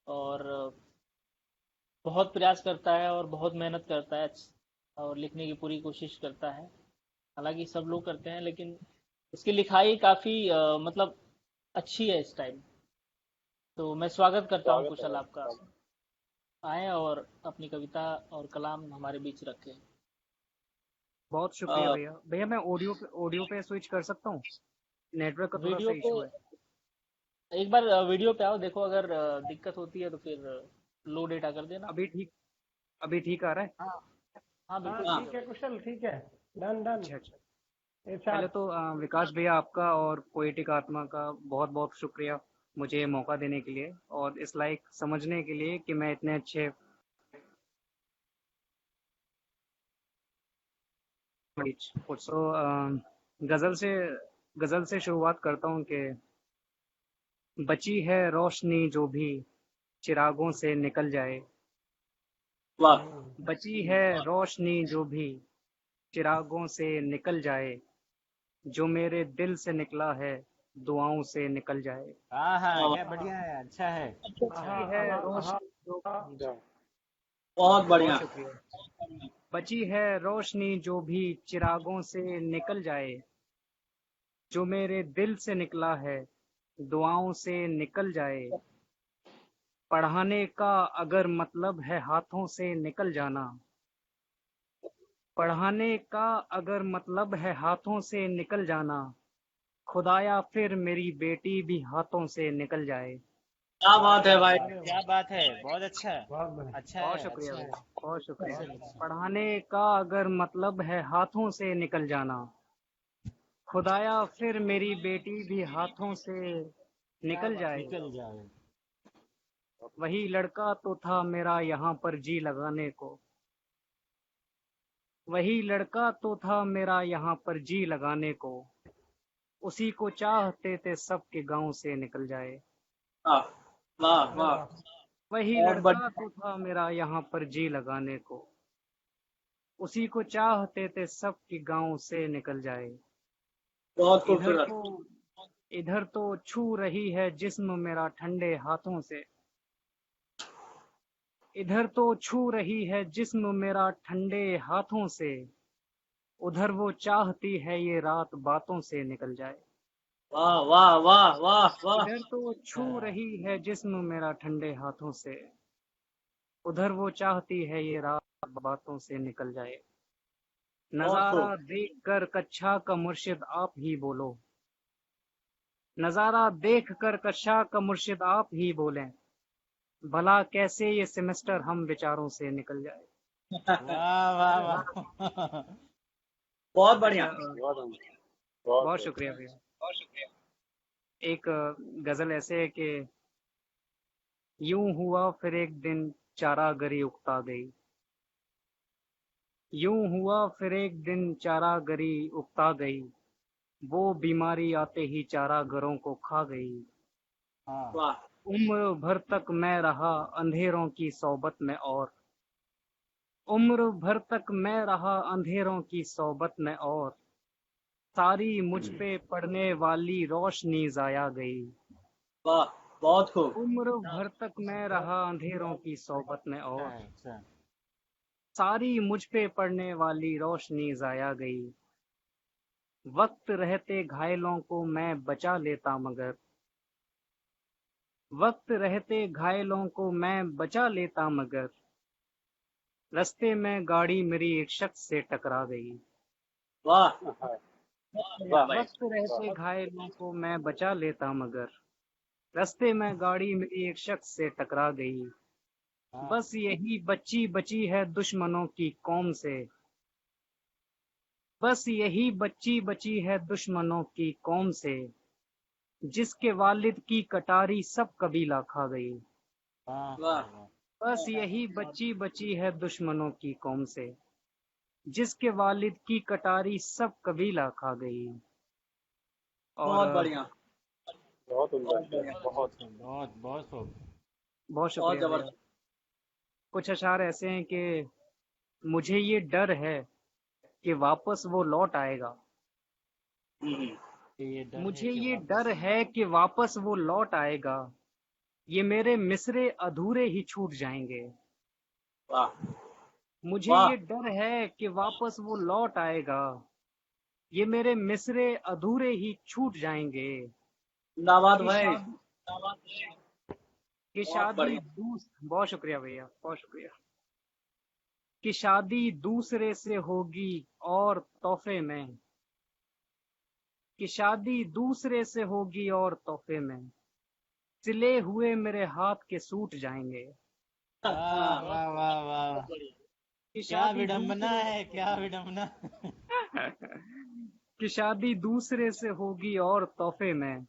और बहुत प्रयास करता है और बहुत मेहनत करता है, और लिखने की पूरी कोशिश करता है। हालांकि सब लोग करते हैं, लेकिन उसकी लिखाई काफी मतलब अच्छी है इस टाइम। तो मैं स्वागत करता हूँ स्वागत है कुशल भाई, आपका, स्वागत। आए और अपनी कविता और कलाम हमारे बीच रखें। बहुत शुक्रिया भैया। भैया मैं ऑडियो पे स्विच कर सकता हूँ? नेटवर्क का थोड़ा सा वीडियो पे इशू है। एक बार वीडियो पे आओ, देखो अगर दिक्कत होती है तो फिर लो डेटा कर देना। अभी ठीक आ रहा है? हाँ हाँ, हाँ बिल्कुल ठीक ठीक है है भाई। कुशल, ठीक है। Done done. अच्छा अच्छा। पहले इरशाद। तो विकास भैया आपका और पोएटिक आत्मा का बहुत बहुत शुक्रिया मुझे ये मौका देने के लिए और इस लायक समझने के लिए कि मैं इतने अच्छे सो गजल से शुरुआत करता हूँ कि बची है रोशनी जो भी चिरागों से निकल जाए, वाह, बची है रोशनी जो भी चिरागों से निकल जाए, जो मेरे दिल से निकला है दुआओं से निकल जाए। हाँ हाँ, वाह, क्या बढ़िया है, अच्छा है, अच्छा बची है। है हाँ हाँ रोशनी जो जा। बहुत बहुत बढ़िया। शुक्रिया। बची है रोशनी जो भी चिरागों से निकल जाए, जो मेरे दिल से निकला है दुआओं से निकल जाए। पढ़ाने का अगर मतलब है हाथों से निकल जाना, पढ़ाने का अगर मतलब है हाथों से निकल जाना, खुदाया फिर मेरी बेटी भी हाथों से निकल जाए। क्या बात है भाई। अरे क्या वाह, बात है, बहुत अच्छा, बहुत बढ़िया। अच्छा बहुत है, शुक्रिया अच्छा है। भैया, बहुत शुक्रिया। अच्छा, अच्छा। पढ़ाने का अगर मतलब है हाथों से निकल जाना, खुदाया फिर मेरी बेटी भी हाथों से निकल जाए। निकल जाए। वही लड़का तो था मेरा यहाँ पर जी लगाने को, वही लड़का तो था मेरा यहाँ पर जी लगाने को, उसी को चाहते थे सबके गांव से निकल जाए। वाह वाह वाह, वही बहुत लड़का बढ़िया। तो था मेरा यहाँ पर जी लगाने को, उसी को चाहते थे सबके गांव से निकल जाए। बहुत इधर खूबसूरत। तो इधर तो छू रही है जिस्म मेरा ठंडे हाथों से, इधर तो छू रही है जिस्म मेरा ठंडे हाथों से, उधर वो चाहती है ये रात बातों से निकल जाए। वाह वाह वाह वाह वाह, इधर तो छू रही है जिस्म मेरा ठंडे हाथों से, उधर वो चाहती है ये रात बातों से निकल जाए। बहुत नजारा खूब। देख कर कच्छा का मुर्शिद आप ही बोलो, नजारा देख कर कच्छा का मुर्शिद आप ही बोलें, भला कैसे ये सेमेस्टर हम विचारों से निकल जाए। वाह वाह वाह। बहुत बढ़िया। बहुत बहुत शुक्रिया भैया। एक गजल ऐसे है कि यूं हुआ फिर एक दिन चारागरी उगता गई, यूं हुआ फिर एक दिन चारागरी उगता गई, वो बीमारी आते ही चारागरों को खा गई। हाँ। वाह उम्र भर तक मैं रहा अंधेरों की सोबत में, और उम्र भर तक मैं रहा अंधेरों की सोबत में, और सारी मुझ पे पड़ने वाली रोशनी जाया गई। वाह, बहुत खूब। उम्र भर तक मैं रहा अंधेरों की सोबत में, और अच्छा। सारी मुझ पे पड़ने वाली रोशनी जाया गई। वक्त रहते घायलों को मैं बचा लेता मगर, वक्त रहते घायलों को मैं बचा लेता मगर, रास्ते में गाड़ी मेरी एक शख्स से टकरा गई। वाह वाह भाई। वक्त रहते घायलों को मैं बचा लेता मगर, रास्ते में गाड़ी मेरी एक शख्स से टकरा गई। हाँ। बस यही बच्ची बची है दुश्मनों की कौम से, बस यही बच्ची बची है दुश्मनों की कौम से, जिसके वालिद की कटारी सब कबीला खा गई। वाह वाह। वाह। बस यही बच्ची बची है दुश्मनों की कौम से, जिसके वालिद की कटारी सब कबीला खा गई। बहुत और बढ़िया। बहुत बहुत उम्दा बढ़िया। बहुत बहुत बहुत खूब। बहुत बहुत शुक्रिया भैया। जबरदस्त। कुछ अशार ऐसे हैं कि मुझे ये डर है कि वापस वो लौट आएगा, ये डर है मुझे कि ये वापस- डर है कि वापस वो लौट आएगा, ये मेरे मिसरे अधूरे ही छूट जाएंगे। वाह मुझे वाह। ये डर है कि वापस वो लौट आएगा, ये मेरे मिसरे अधूरे ही छूट जाएंगे। जिंदाबाद कि भाई। शादी कि बहुत शादी बढ़िया। बहुत शुक्रिया भैया, बहुत शुक्रिया। कि शादी दूसरे से होगी और तोहफे में, कि शादी दूसरे से होगी और तोहफे में, सिले हुए मेरे हाथ के सूट जाएंगे। वाह वाह वाह वाह। कि क्या शादी विडंबना है, क्या विडंबना। कि शादी दूसरे से होगी और तोहफे में,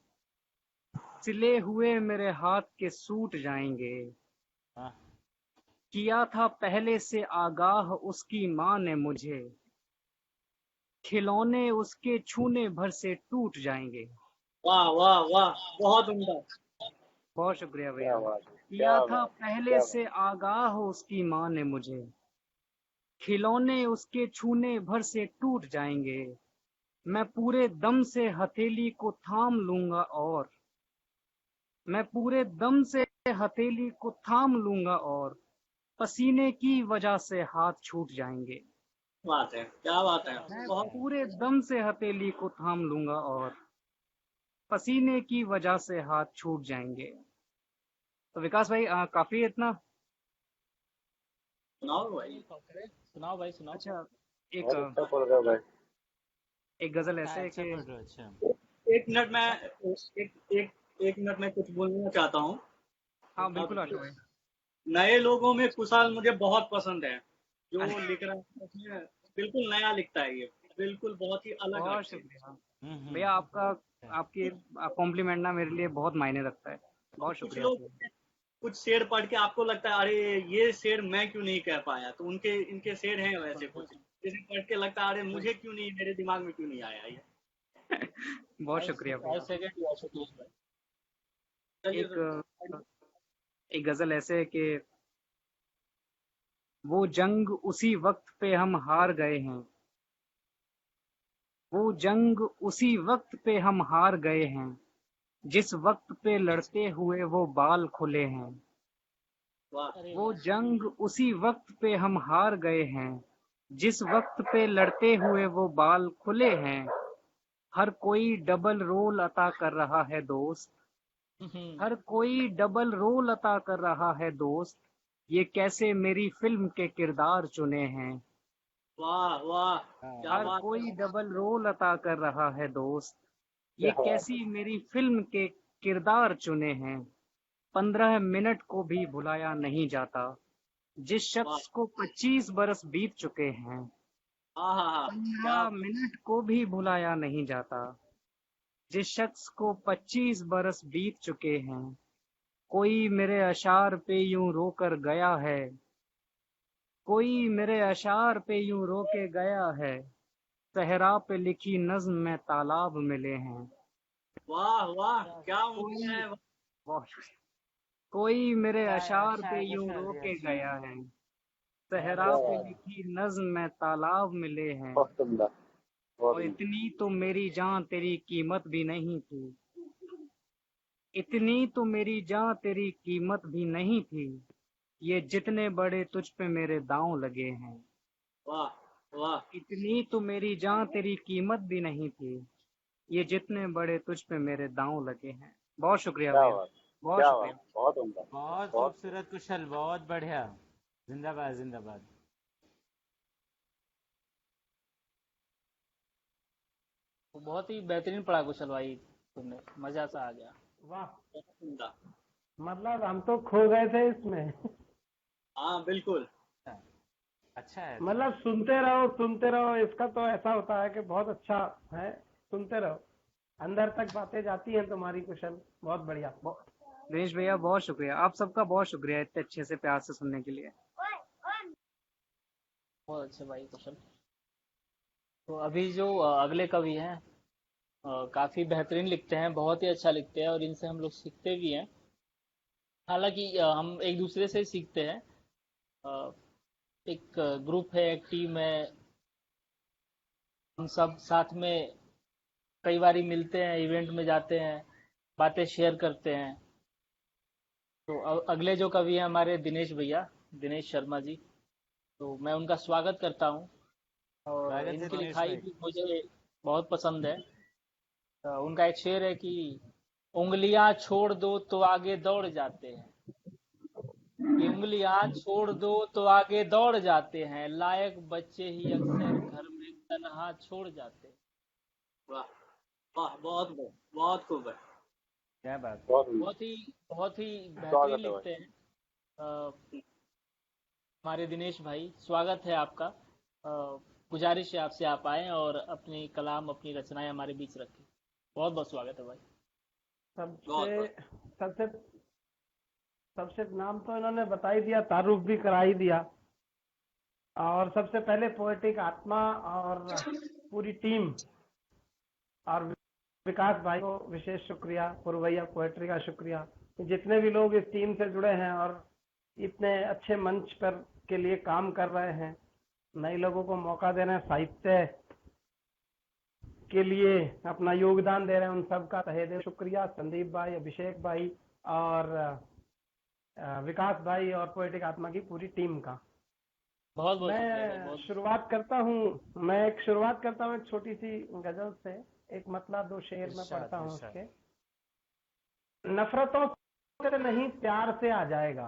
सिले हुए मेरे हाथ के सूट जाएंगे। हाँ। किया था पहले से आगाह उसकी माँ ने मुझे, खिलौने उसके छूने भर से टूट जाएंगे। वाह वाह वाह, बहुत उम्दा। बहुत शुक्रिया भैया। क्या बात है, किया क्या था बात है, पहले क्या से आगाह उसकी माँ ने मुझे, खिलौने उसके छूने भर से टूट जाएंगे। मैं पूरे दम से हथेली को थाम लूंगा, और मैं पूरे दम से हथेली को थाम लूंगा, और पसीने की वजह से हाथ छूट जाएंगे। बात है, क्या बात है। मैं बहुत पूरे दम से हथेली को थाम लूंगा, और पसीने की वजह से हाथ छूट जाएंगे। तो विकास भाई काफी इतना। सुनाओ भाई। सुनाओ भाई सुनाओ। अच्छा, बहुत एक अच्छा पढ़ रहा है भाई। एक गजल ऐसे है अच्छा कि पढ़ रहे हो, अच्छा। एक मिनट में एक मिनट में कुछ बोलना चाहता हूँ। हाँ बिल्कुल आशु भाई। नए लोगों में कुशाल मुझे बहुत पसंद है। जो लिख रहा है उसमें बिल्कुल नया लिखता है, ये बिल्कुल बहुत ही अलग बहुत आर्ट है। शुक्रिया, भैया आपका आपकी कॉम्प्लीमेंट ना मेरे लिए बहुत मायने रखता है। बहुत कुछ शुक्रिया लोग आपका। कुछ शेर पढ़ के आपको लगता है अरे ये शेर मैं क्यों नहीं कह पाया, तो उनके इनके शेर हैं वैसे कुछ जिसे पढ़ के लगता है अरे मुझे क्यों नहीं, मेरे दिमाग में क्यों नहीं आया ये। बहुत शुक्रिया भैया। सेकंड या सतीश भाई। चलिए एक एक गजल ऐसे है कि वो जंग उसी वक्त पे हम हार गए हैं, वो जंग उसी वक्त पे हम हार गए हैं, जिस वक्त पे लड़ते हुए वो बाल खुले हैं। वाह वो जंग उसी वक्त पे हम हार गए हैं, जिस वक्त पे लड़ते हुए वो बाल खुले हैं। हर कोई डबल रोल अता कर रहा है दोस्त, हर कोई डबल रोल अता कर रहा है दोस्त, ये कैसे मेरी फिल्म के किरदार चुने हैं। वाह वाह क्या हर बात कोई डबल रोल अता कर रहा है दोस्त, ये कैसी मेरी फिल्म के किरदार चुने हैं। 15 मिनट को भी भुलाया नहीं जाता, जिस वाह शख्स को 25 बरस बीत चुके हैं। हाँ हाँ हाँ क्या 15 मिनट को भी भुलाया नहीं जाता, जिस शख्स को 25 बरस बीत चुके हैं। कोई मेरे अशार पे यूं रोकर गया है, कोई मेरे अशार पे यूं रो के गया है, सहरा पे लिखी नज्म में तालाब मिले हैं। वाह वाह क्या कोई उम्मीद है। बहुत कोई मेरे क्या अशार अच्छा पे है, यूं कुशल रो जी, के अच्छी गया है। है, क्या सहरा बात पे है। लिखी नज्म में तालाब मिले हैं। बहुत उम्दा, बहुत और उम्दा। इतनी तो मेरी जान तेरी कीमत भी नहीं थी, इतनी तो मेरी जान तेरी कीमत भी नहीं थी, ये जितने बड़े तुझ पे मेरे दांव लगे हैं। वाह वाह इतनी तो मेरी जान तेरी कीमत भी नहीं थी, ये जितने बड़े तुझ पे मेरे दांव लगे हैं। बहुत शुक्रिया क्या भैया, बात, बहुत क्या बात, शुक्रिया। बहुत उम्दा, बहुत बहुत। खूबसूरत कुशल, बहुत बढ़िया। जिंदाबाद जिंदाबाद। तो बहुत ही बेहतरीन पढ़ा कुशल भाई, तुमने मजा सा आ गया। वाह, बहुत उम्दा। मतलब हम तो खो गए थे इसमें। हाँ बिल्कुल। अच्छा है। मतलब सुनते रहो, इसका तो ऐसा होता है कि बहुत अच्छा है, सुनते रहो, अंदर तक बातें जाती हैं तुम्हारी कुशल। बहुत बढ़िया। दिनेश भैया बहुत शुक्रिया, आप सबका बहुत शुक्रिया इतने अच्छे से प्यार से सुनने के लिए। बहुत अच्छे भाई कुशल। तो अभी जो अगले कवि हैं, काफी बेहतरीन लिखते हैं, बहुत ही अच्छा लिखते हैं और इनसे हम लोग सीखते भी हैं। हालांकि हम एक दूसरे से सीखते हैं। अ, एक ग्रुप है, एक टीम है, हम सब साथ में कई बारी मिलते हैं, इवेंट में जाते हैं, बातें शेयर करते हैं। तो अगले जो कवि हैं हमारे दिनेश भैया, दिनेश शर्मा जी, तो मैं उनका स्वागत करता हूँ। और स्वागत है इनकी दिनेश लिखाई भाई। भी मुझे बहुत पसंद है। उनका एक शेर है कि उंगलियां छोड़ दो तो आगे दौड़ जाते हैं, कि उंगलियां छोड़ दो तो आगे दौड़ जाते हैं, लायक बच्चे ही अक्सर घर में तन्हा छोड़ जाते हैं। वाह वाह बहुत खूब है। क्या बात। बहुत उम्दा। बहुत ही बेहतरीन स्वागत है भाई। लिखते हैं। अ, हमारे दिनेश भाई, स्वागत है आपका। गुजारिश है आपसे आप आए और अपनी कलाम, अपनी रचनाएं हमारे बीच रखें। बहुत बहुत स्वागत है भाई। सबसे सबसे सबसे नाम तो इन्होंने बता ही दिया, तारुफ भी करा ही दिया। और सबसे पहले पोएटिक आत्मा और पूरी टीम और विकास भाई को विशेष शुक्रिया, पुरवैया पोएट्री का शुक्रिया, जितने भी लोग इस टीम से जुड़े हैं और इतने अच्छे मंच पर के लिए काम कर रहे हैं, नए लोगों को मौका दे रहे हैं, साहित्य के लिए अपना योगदान दे रहे हैं, उन सबका तहे दिल शुक्रिया। संदीप भाई, अभिषेक भाई और विकास भाई और पोएटिक आत्मा की पूरी टीम का बहुत बहुत शुक्रिया भाई, मैं बहुत शुरुआत करता हूँ एक छोटी सी गजल से। एक मतलब दो शेर में इरशाद पढ़ता हूँ इरशाद। उसके। नफरतों से नहीं प्यार से आ जाएगा,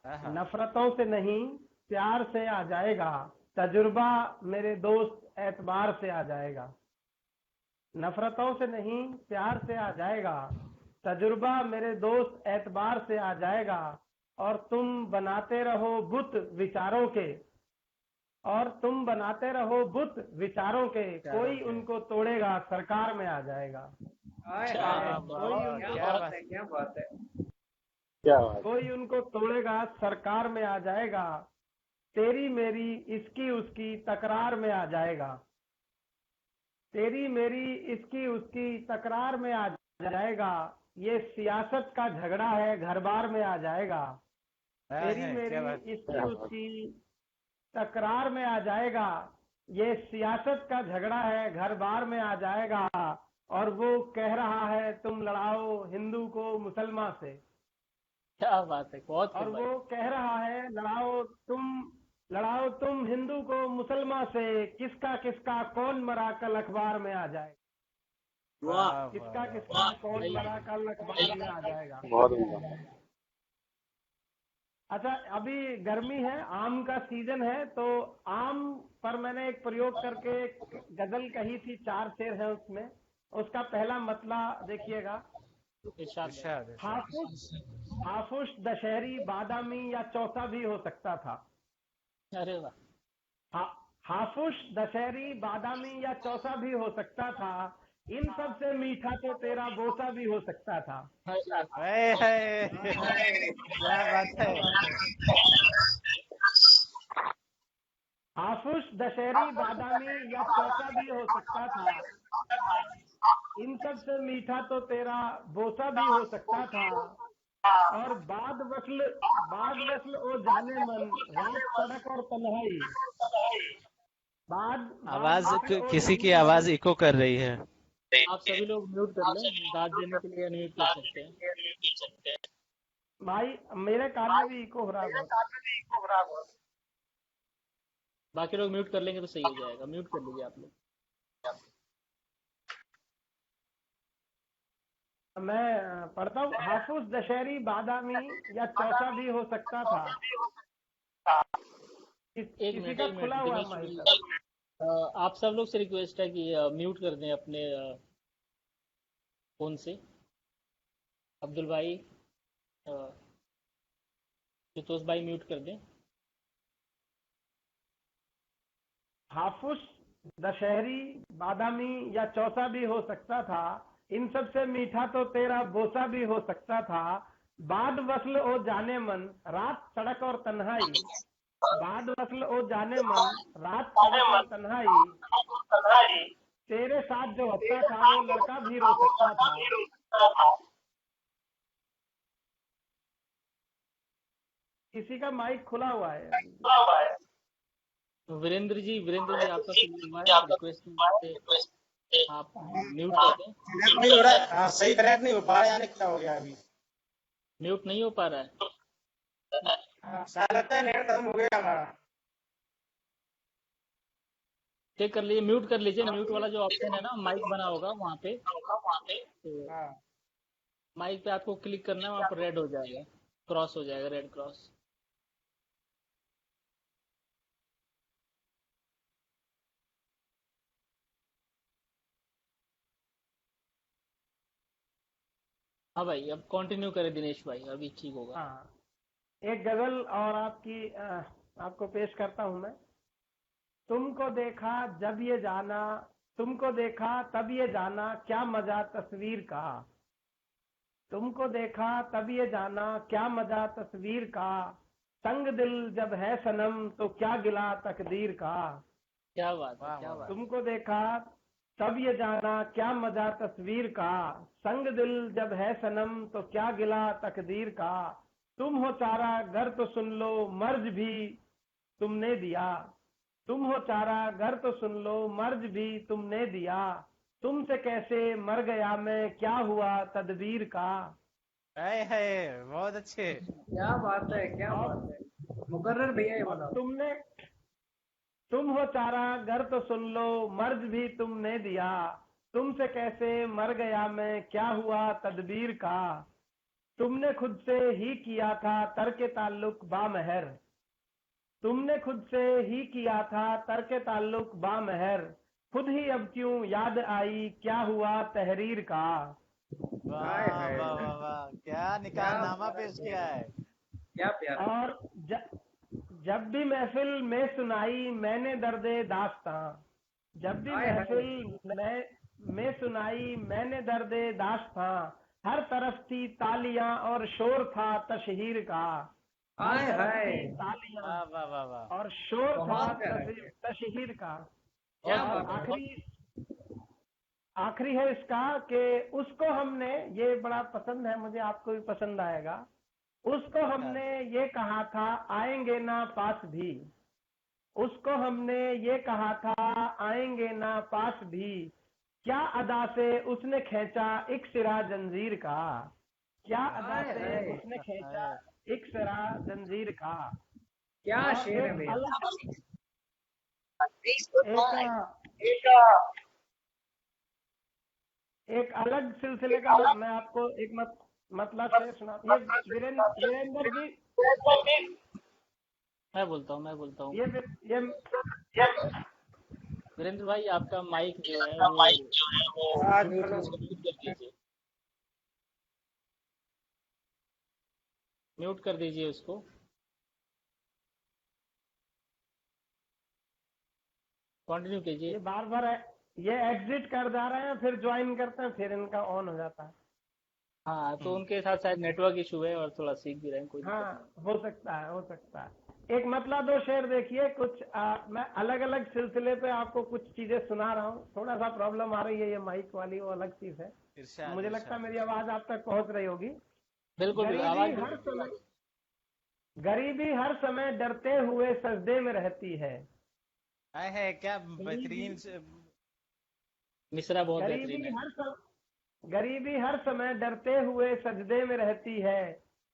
आहा। नफरतों से नहीं प्यार से आ जाएगा, तजुर्बा मेरे दोस्त एतबार से आ जाएगा। नफरतों से नहीं प्यार से आ जाएगा, तजुर्बा मेरे दोस्त एतबार से आ जाएगा। और तुम बनाते रहो बुत विचारों के, और तुम बनाते रहो बुत विचारों के, कोई उनको तोड़ेगा सरकार में आ जाएगा। क्या बात है, क्या बात है। क्या बात। कोई उनको तोड़ेगा सरकार में आ जाएगा, तेरी मेरी इसकी उसकी तकरार में आ जाएगा। तेरी मेरी इसकी उसकी तकरार में आ जाएगा, ये सियासत का झगड़ा है घर बार में आ जाएगा। तेरी मेरी इसकी उसकी तकरार में आ जाएगा, ये सियासत का झगड़ा है घर बार में आ जाएगा। और वो कह रहा है तुम लड़ाओ हिंदू को मुसलमान से। क्या बात है, बहुत और खूब भाई। वो कह रहा है लड़ाओ तुम हिंदू को मुसलमान से, किसका किसका कौन मरा कल अखबार में आ जाएगा। वाह किसका किसका कौन मरा कल अखबार में आ जाएगा। बहुत उम्दा। अच्छा, अभी गर्मी है, आम का सीजन है, तो आम पर मैंने एक प्रयोग करके एक गजल कही थी, 4 शेर है उसमें। उसका पहला मतला देखिएगा। इरशाद। हाफुस दशहरी बादामी या चौसा भी हो सकता था। अरे वाह। हाफुस दशहरी बादामी या चौसा भी हो सकता था, इन सब से मीठा तो तेरा बोसा भी हो सकता था। क्या बात है। हाफुस दशहरी बादामी या चौसा भी हो सकता था, इन सब से मीठा तो तेरा बोसा भी हो सकता था। और बाद वस्ल ओ जाने मन, रात सड़क और तन्हाई। आवाज वस्ल ओ किसी की जाने मन। आवाज इको कर रही है। आप सभी लोग म्यूट कर लें, दाद देने के लिए अनम्यूट कर सकते हैं। भाई मेरे कान में भी इको हो रहा है। बाकी लोग म्यूट कर लेंगे तो सही हो जाएगा। म्यूट कर लीजिए आप लोग। मैं पढ़ता हूँ। हाफुस दशहरी बादामी या चौसा भी हो सकता था। एक किसी का खुला हुआ दिनेश माइक। भाई, आप सब लोग से रिक्वेस्ट है कि म्यूट कर दें अपने फोन से। अब्दुल भाई, सुतोष भाई म्यूट कर दें। हाफुस दशहरी बादामी या चौसा भी हो सकता था, इन सब से मीठा तो तेरा बोसा भी हो सकता था। बाद वस्ल ओ जाने मन, रात सड़क और तन्हाई। बाद वस्ल ओ जाने मन, रात सड़क और तन्हाई। तेरे साथ जो हंसता था वो लड़का भी रो सकता था। किसी का माइक खुला हुआ है। वीरेंद्र जी आपका रिक्वेस्ट आप म्यूट कर दें। नहीं हो रहा है। हाँ, सही कनेक्ट नहीं हो पा रहा है। क्या हो गया अभी? म्यूट नहीं हो पा रहा है। शायद लगता है नेट खत्म हो गया हमारा। चेक कर लीजिए, म्यूट कर लीजिए। म्यूट वाला जो ऑप्शन है ना, माइक बना होगा वहाँ पे, तो माइक पे आपको क्लिक करना है, वहाँ पर रेड हो जाएगा, क्रॉस हो जाएगा, रेड क्रॉस। हाँ भाई, अब कंटिन्यू करें दिनेश भाई, अभी ठीक होगा। हाँ, एक गजल और आपको पेश करता हूं मैं। तुमको देखा जब ये जाना, तुमको देखा तब ये जाना, क्या मजा तस्वीर का। तुमको देखा तब ये जाना, क्या मजा तस्वीर का। संग दिल जब है सनम तो क्या गिला तकदीर का। क्या बात है, क्या बात। तुमको देखा तब ये जाना, क्या मजा तस्वीर का। संग दिल जब है सनम तो क्या गिला तकदीर का। तुम हो चारा घर तो सुन लो, मर्ज भी तुमने दिया। तुम हो चारा घर तो सुन लो, मर्ज भी तुमने दिया। तुमसे कैसे मर गया मैं, क्या हुआ तदबीर का। है बहुत अच्छे। क्या बात है, क्या बात है। मुकर्रर भैया ये बोला। तुम हो चारा घर तो सुन लो, मर्ज भी तुमने दिया। तुमसे कैसे मर गया मैं, क्या हुआ तदबीर का। तुमने खुद से ही किया था तर्क ताल्लुक बामहर। तुमने खुद से ही किया था तर्क ताल्लुक बामहर। खुद ही अब क्यों याद आई, क्या हुआ तहरीर का। वाह वाह वाह वाह, क्या निकालनामा पेश किया है। क्या प्यार। और जब भी महफिल में सुनाई मैंने दर्दे दास्तां, जब भी महफिल में सुनाई मैंने दर्दे दास्तां, हर तरफ थी तालियां और शोर था तशहीर का, हर तरफ थी तालियां वाह वाह वाह वाह। और शोर था तशहीर का। क्या और बात है। आखिरी है इसका कि उसको हमने, ये बड़ा पसंद है मुझे, आपको भी पसंद आएगा, उसको हमने ये कहा था आएंगे ना पास भी, उसको हमने ये कहा था आएंगे ना पास भी, क्या अदा से उसने खींचा एक सिरा जंजीर का, क्या अदा से उसने खींचा एक सिरा जंजीर का। क्या और शेर है भैया। एक अलग सिलसिले का मैं आपको एक मतलब शेर सुना। ये वीरेंद्र जी, मैं बोलता हूँ ये वीरेंद्र भाई, आपका माइक जो है वो म्यूट कर दीजिए उसको। कंटिन्यू कीजिए। ये बार बार ये एग्जिट कर जा रहे हैं, फिर ज्वाइन करते हैं, फिर इनका ऑन हो जाता है। हाँ, तो उनके साथ शायद नेटवर्क इशू है और थोड़ा सीख भी रहे हैं, कोई दिक्कत हाँ, हो सकता है। एक मतलब दो शेर देखिए, कुछ मैं अलग अलग सिलसिले पे आपको कुछ चीजें सुना रहा हूँ। थोड़ा सा प्रॉब्लम आ रही है, ये माइक वाली वो अलग चीज है। मुझे लगता है मेरी आवाज आप तक पहुंच रही होगी। बिल्कुल गरीबी हर समय डरते हुए सजदे में रहती है। है क्या बेहतरीन मिश्रा, बहुत बेहतरीन है। गरीबी हर समय डरते हुए सजदे में रहती है,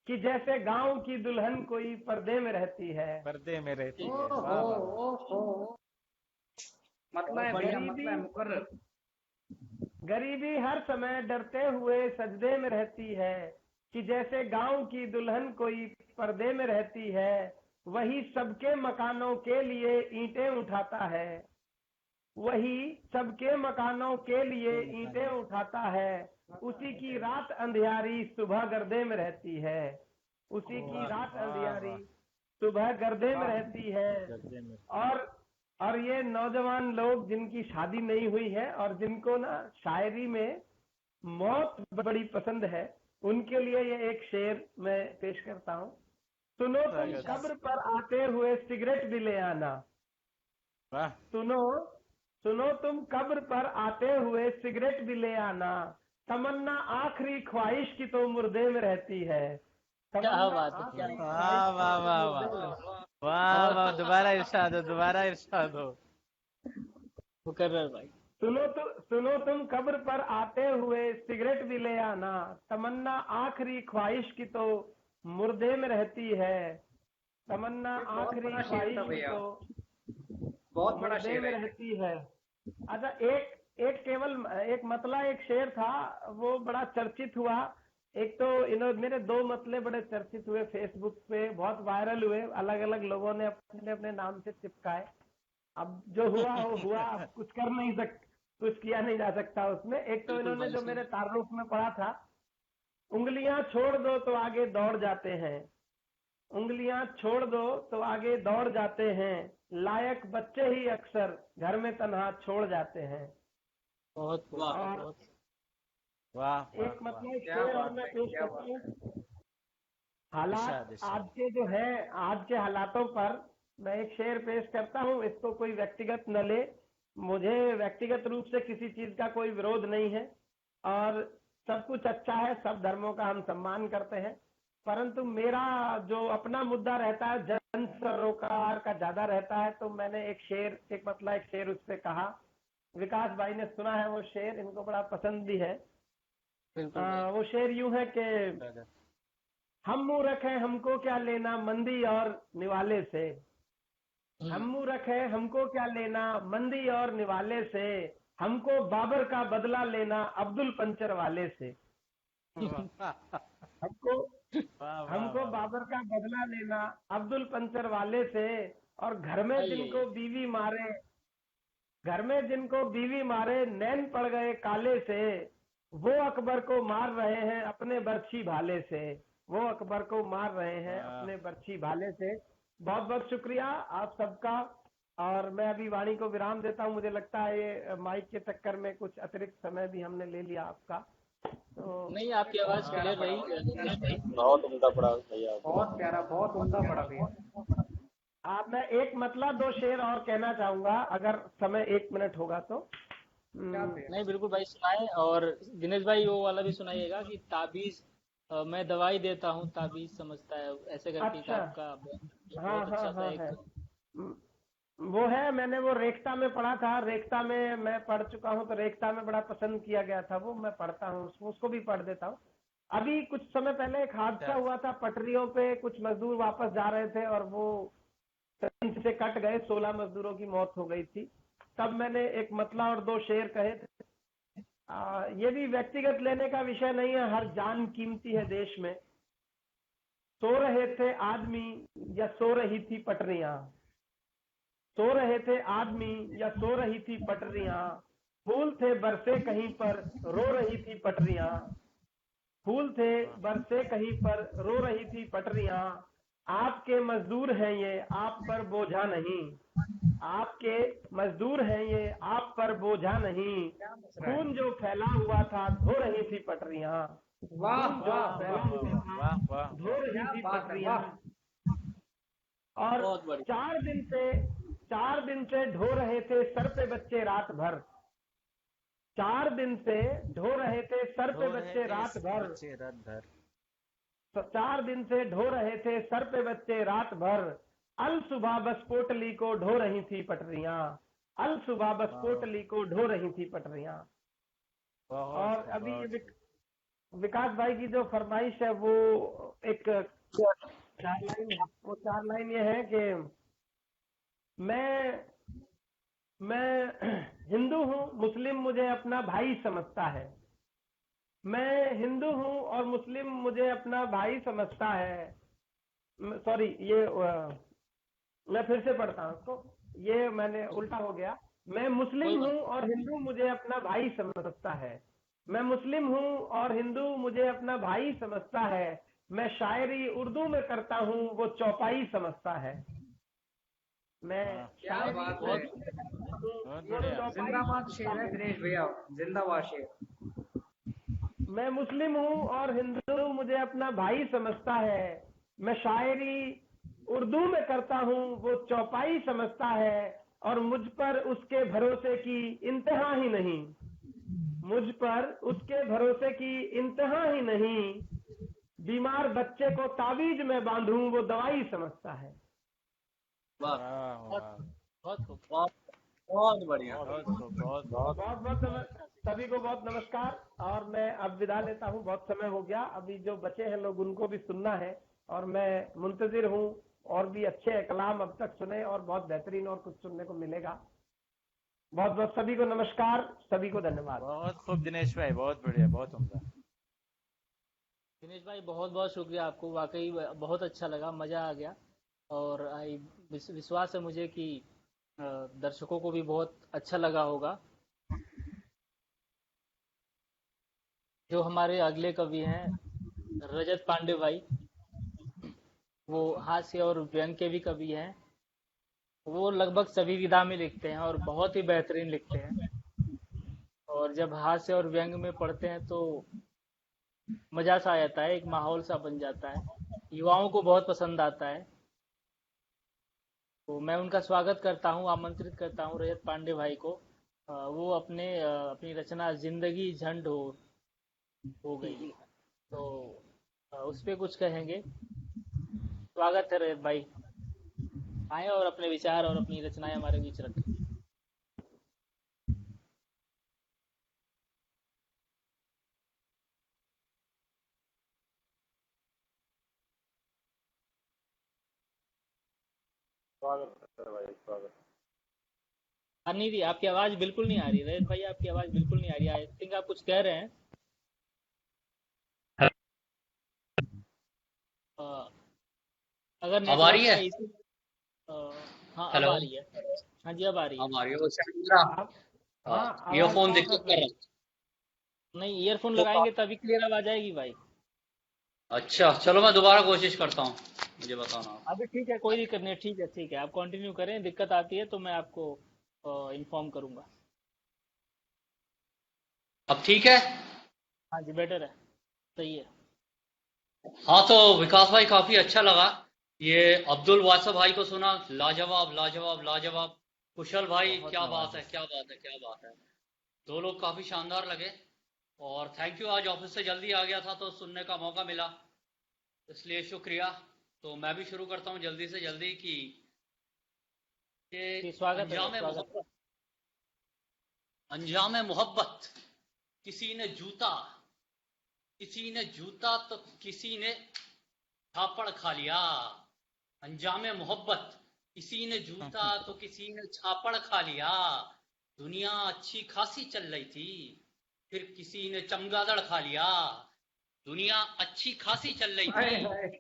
कि जैसे गांव की दुल्हन कोई पर्दे में रहती है। पर्दे में रहती है। वाह वाह। गरीबी हर समय डरते हुए सजदे में रहती है, कि जैसे गांव की दुल्हन कोई पर्दे में रहती है। वही सबके मकानों के लिए ईंटें उठाता है, वही सबके मकानों के लिए ईंटें उठाता है। उसी की रात अंधियारी सुबह गर्दे में रहती है, उसी की रात अंधियारी सुबह गर्दे में रहती है। और ये नौजवान लोग जिनकी शादी नहीं हुई है और जिनको ना शायरी में मौत बड़ी पसंद है, उनके लिए ये एक शेर मैं पेश करता हूँ। सुनो तुम कब्र पर आते हुए सिगरेट भी ले आना, सुनो तुम कब्र पर आते हुए सिगरेट भी ले आना। तमन्ना आखिरी ख्वाहिश की तो मुर्दे में रहती है। क्या बात है। वाह वाह वाह वाह वाह वाह। दोबारा इरशाद हो। मुकर्रर भाई। सुनो तुम कब्र पर आते हुए सिगरेट भी ले आना। तमन्ना आखिरी ख्वाहिश की तो मुर्दे में रहती है। तमन्ना आखिरी ख्वाहिश की तो बहुत बड़ा शेर में रहती है। अच्छा, एक केवल एक मतला एक शेर था, वो बड़ा चर्चित हुआ। एक तो मेरे दो मतले बड़े चर्चित हुए, फेसबुक पे बहुत वायरल हुए, अलग अलग लोगों ने अपने अपने नाम से चिपकाए। अब जो हुआ वो हुआ, अब कुछ किया नहीं जा सकता उसमें। एक तो इन्होंने जो मेरे तारुफ में पढ़ा था, उंगलियां छोड़ दो तो आगे दौड़ जाते हैं, उंगलियां छोड़ दो तो आगे दौड़ जाते हैं। लायक बच्चे ही अक्सर घर में तन्हा छोड़ जाते हैं। बहुत वाह। एक मतलब शेर और मैं पेश करता हूँ। हालात आज के जो है, आज के हालातों पर मैं एक शेर पेश करता हूँ। इसको कोई व्यक्तिगत न ले, मुझे व्यक्तिगत रूप से किसी चीज का कोई विरोध नहीं है और सब कुछ अच्छा है, सब धर्मों का हम सम्मान करते हैं। परंतु मेरा जो अपना मुद्दा रहता है, जन सरोकार का ज्यादा रहता है, तो मैंने एक शेर उस पर कहा। विकास भाई ने सुना है वो शेर, इनको बड़ा पसंद भी है। वो शेर यूं है कि हम मूर्ख हैं, हमको क्या लेना मंदी और निवाले से। हम मूर्ख हैं, हमको क्या लेना मंदी और निवाले से। हमको बाबर का बदला लेना अब्दुल पंचर वाले से। हमको बाबर का बदला लेना अब्दुल पंचर वाले से। और घर में जिनको बीवी मारे नैन पड़ गए काले से। वो अकबर को मार रहे हैं अपने बर्छी भाले से, वो अकबर को मार रहे हैं अपने बर्छी भाले से। बहुत बहुत शुक्रिया आप सबका। और मैं अभी वाणी को विराम देता हूँ। मुझे लगता है ये माइक के चक्कर में कुछ अतिरिक्त समय भी हमने ले लिया आपका, तो नहीं, आपकी आवाज क्लियर रही दिनेश भाई। बहुत उम्दा पड़ा भैया। बहुत प्यारा, बहुत उम्दा पड़ा भैया। आप मैं एक मतलब 2 शेर और कहना चाहूंगा, अगर समय 1 मिनट होगा तो। नहीं बिल्कुल भाई सुनाए। और दिनेश भाई वो वाला भी सुनाइएगा कि ताबीज मैं दवाई देता हूँ ताबीज समझता है, ऐसे करके एक अच्छा, आपका हाँ बहुत अच्छा हाँ था हाँ एक। है। वो है, मैंने वो रेखता में पढ़ा था, रेखता में मैं पढ़ चुका हूँ, तो रेखता में बड़ा पसंद किया गया था वो, मैं पढ़ता हूँ उसको भी पढ़ देता हूँ। अभी कुछ समय पहले एक हादसा हुआ था, पटरियों पे कुछ मजदूर वापस जा रहे थे और वो ट्रेन से कट गए, 16 मजदूरों की मौत हो गई थी। तब मैंने एक मतला और 2 शेर कहे थे। ये भी व्यक्तिगत लेने का विषय नहीं है, हर जान कीमती है देश में। सो रहे थे आदमी या सो रही थी पटरियां, सो रहे थे आदमी या सो रही थी पटरियां, फूल थे बरसे कहीं पर रो रही थी पटरियां, फूल थे बरसे कहीं पर रो रही थी पटरियां, आपके मजदूर हैं ये आप पर बोझा नहीं, आपके मजदूर हैं ये आप पर बोझा नहीं, खून जो फैला हुआ था धो रही थी पटरियां, वाह खून जो वाह फैला वाह हुआ था वाह वाह धो रही क्या थी बात है, पटरियां। वाह। और बहुत बढ़िया। 4 दिन से ढो रहे थे सर पे बच्चे रात भर, 4 दिन से ढो रहे थे सर पे रो रहे बच्चे थे रात भर, बच्चे रात भर। तो 4 दिन से ढो रहे थे सर पे बच्चे रात भर, अल सुबह बस पोटली को ढो रही थी पटरियां, अल सुबह बस पोटली को ढो रही थी पटरियां। और अभी ये विकास भाई की जो फरमाइश है वो एक 4 लाइन है, वो 4 लाइन ये है कि मैं हिंदू हूँ, मुस्लिम मुझे अपना भाई समझता है, मैं हिंदू हूँ और मुस्लिम मुझे अपना भाई समझता है। सॉरी, ये मैं फिर से पढ़ता हूँ उसको, ये मैंने उल्टा हो गया। मैं मुस्लिम हूँ और हिंदू मुझे अपना भाई समझता है, मैं मुस्लिम हूँ और हिंदू मुझे अपना भाई समझता है, मैं शायरी उर्दू में करता हूँ वो चौपाई समझता है, मैं क्या शायरी बात है, जिंदाबाद शेर है दिनेश भैया, जिंदाबाद शेर। मैं मुस्लिम हूँ और हिंदू मुझे अपना भाई समझता है, मैं शायरी उर्दू में करता हूँ वो चौपाई समझता है, और मुझ पर उसके भरोसे की इंतहा ही नहीं, मुझ पर उसके भरोसे की इंतहा ही नहीं, बीमार बच्चे को तावीज में बांधूं वो दवाई समझता है। वाह, बहुत खूब। बहुत बढ़िया। बहुत सभी को बहुत नमस्कार। और मैं अब विदा लेता हूँ, बहुत समय हो गया, अभी जो बचे हैं लोग उनको भी सुनना है, और मैं मुंतजिर हूँ और भी अच्छे कलाम अब तक सुने, और बहुत बेहतरीन और कुछ सुनने को मिलेगा। बहुत बहुत सभी को नमस्कार, सभी को धन्यवाद। बहुत खूब दिनेश भाई, बहुत बढ़िया, बहुत उम्दा। दिनेश भाई बहुत बहुत शुक्रिया आपको, वाकई बहुत अच्छा लगा, मजा आ गया। और विश्वास है मुझे कि दर्शकों को भी बहुत अच्छा लगा होगा। जो हमारे अगले कवि हैं रजत पांडे भाई, वो हास्य और व्यंग के भी कवि हैं। वो लगभग सभी विधा में लिखते हैं और बहुत ही बेहतरीन लिखते हैं, और जब हास्य और व्यंग में पढ़ते हैं तो मजा सा आ जाता है, एक माहौल सा बन जाता है, युवाओं को बहुत पसंद आता है। तो मैं उनका स्वागत करता हूँ, आमंत्रित करता हूँ रजत पांडे भाई को। वो अपनी रचना जिंदगी झंड हो गई, तो उस पे कुछ कहेंगे। स्वागत है रजत भाई, आए और अपने विचार और अपनी रचनाएं हमारे बीच रखें। स्वागत है भाई, स्वागत। आ नहीं रही, आपकी आवाज बिल्कुल नहीं आ रही रजत भाई, आपकी आवाज बिल्कुल नहीं आ रही। आई थिंक आप कुछ कह रहे हैं। अगर अब आ रही नेटवर्क का है? इशू, हाँ अब हेलो, आ रही है। हाँ जी अब आ रही है। अब आ रही है। वो मेरा ईयरफोन दिक्कत कर रहा है। नहीं, ईयरफोन लगाएंगे तभी क्लियर आवाज आएगी भाई। अच्छा चलो मैं दोबारा कोशिश करता हूँ। मुझे बताना आप। अभी ठीक है, कोई दिक्कत नहीं, ठीक है, आप कंटिन्यू करें। दिक्कत आती है तो मैं आपको इन्फॉर्म करूंगा। अब ठीक है। हाँ जी, बेटर है, सही है। हाँ तो विकास भाई काफी अच्छा लगा। ये अब्दुल वासफ भाई को सुना, लाजवाब लाजवाब लाजवाब। कुशल भाई बहुत क्या बात है, नवाजिश। क्या बात है, क्या बात है। दो लोग काफी शानदार लगे। और थैंक यू, आज ऑफिस से जल्दी आ गया था तो सुनने का मौका मिला, इसलिए शुक्रिया। तो मैं भी शुरू करता हूँ जल्दी से जल्दी कि जी, स्वागत है भाई, अंजाम स्वागत है। मोहब्बत, अंजाम मोहब्बत। किसी ने जूता, किसी ने जूता तो किसी ने छापड़ खा लिया। अंजाम मोहब्बत, किसी ने जूता तो किसी ने छापड़ खा लिया। दुनिया अच्छी खासी चल रही थी, फिर किसी ने चमगादड़ खा लिया। दुनिया अच्छी खासी चल रही हाय थी, हाय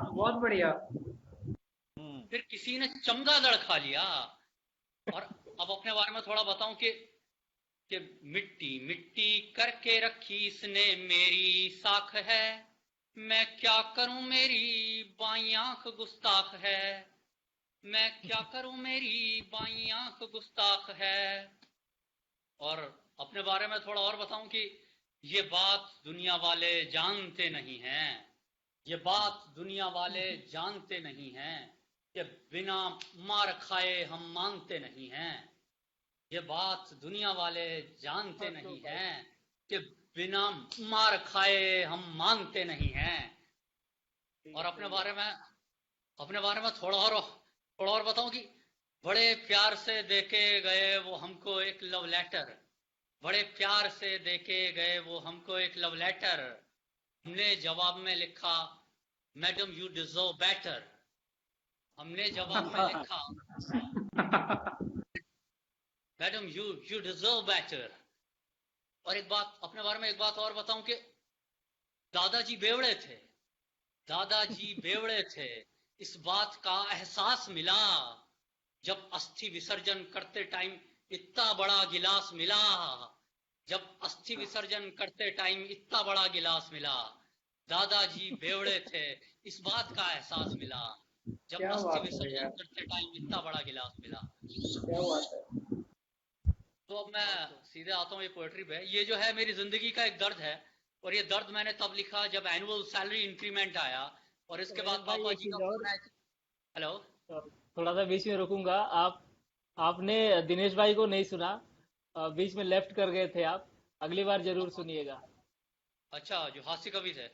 बहुत बढ़िया। फिर किसी ने चमगादड़ खा लिया। और अब अपने बारे में थोड़ा बताऊं कि मिट्टी मिट्टी करके रखी इसने मेरी साख है। मैं क्या करूं मेरी बाईं आंख गुस्ताख है। मैं क्या करूं मेरी बाईं आंख गुस्ताख है। और अपने बारे में थोड़ा और बताऊं कि ये बात दुनिया वाले जानते नहीं हैं, ये बात दुनिया वाले जानते नहीं हैं कि बिना मार खाए हम मानते नहीं हैं। ये बात दुनिया वाले जानते नहीं हैं कि बिना मार खाए हम मानते नहीं हैं। और अपने बारे में थोड़ा और बताऊं कि बड़े प्यार से देके गए वो हमको एक लव लेटर। बड़े प्यार से देके गए वो हमको एक लव लेटर। हमने जवाब में लिखा मैडम यू डिजर्व बेटर। हमने जवाब में लिखा मैडम यू डिजर्व बेटर। और एक बात अपने बारे में एक बात और बताऊं कि दादाजी बेवड़े थे, दादाजी बेवड़े थे। इस बात का एहसास मिला जब अस्थि विसर्जन करते टाइम इतना बड़ा गिलास मिला। जब अस्थि विसर्जन करते टाइम इतना बड़ा गिलास मिला। दादाजी बेवड़े थे, इस बात का एहसास मिला जब क्या अस्थि बात है विसर्जन यार, करते टाइम इतना बड़ा गिलास मिला। क्या बात है। तो अब मैं सीधे आता हूँ ये पोएट्री पे। ये जो है मेरी जिंदगी का एक दर्द है, और ये दर्द मैंने तब लिखा जब एनुअल सैलरी इंक्रीमेंट आया और इसके बाद भाई पापा एक जी का चीज और, फोन आया। हेलो। थोड़ा सा बीच में रुकूंगा। आपने दिनेश भाई को नहीं सुना, बीच में लेफ्ट कर गए थे आप। अगली बार जरूर सुनिएगा। अच्छा, जो हास्य कवि थे।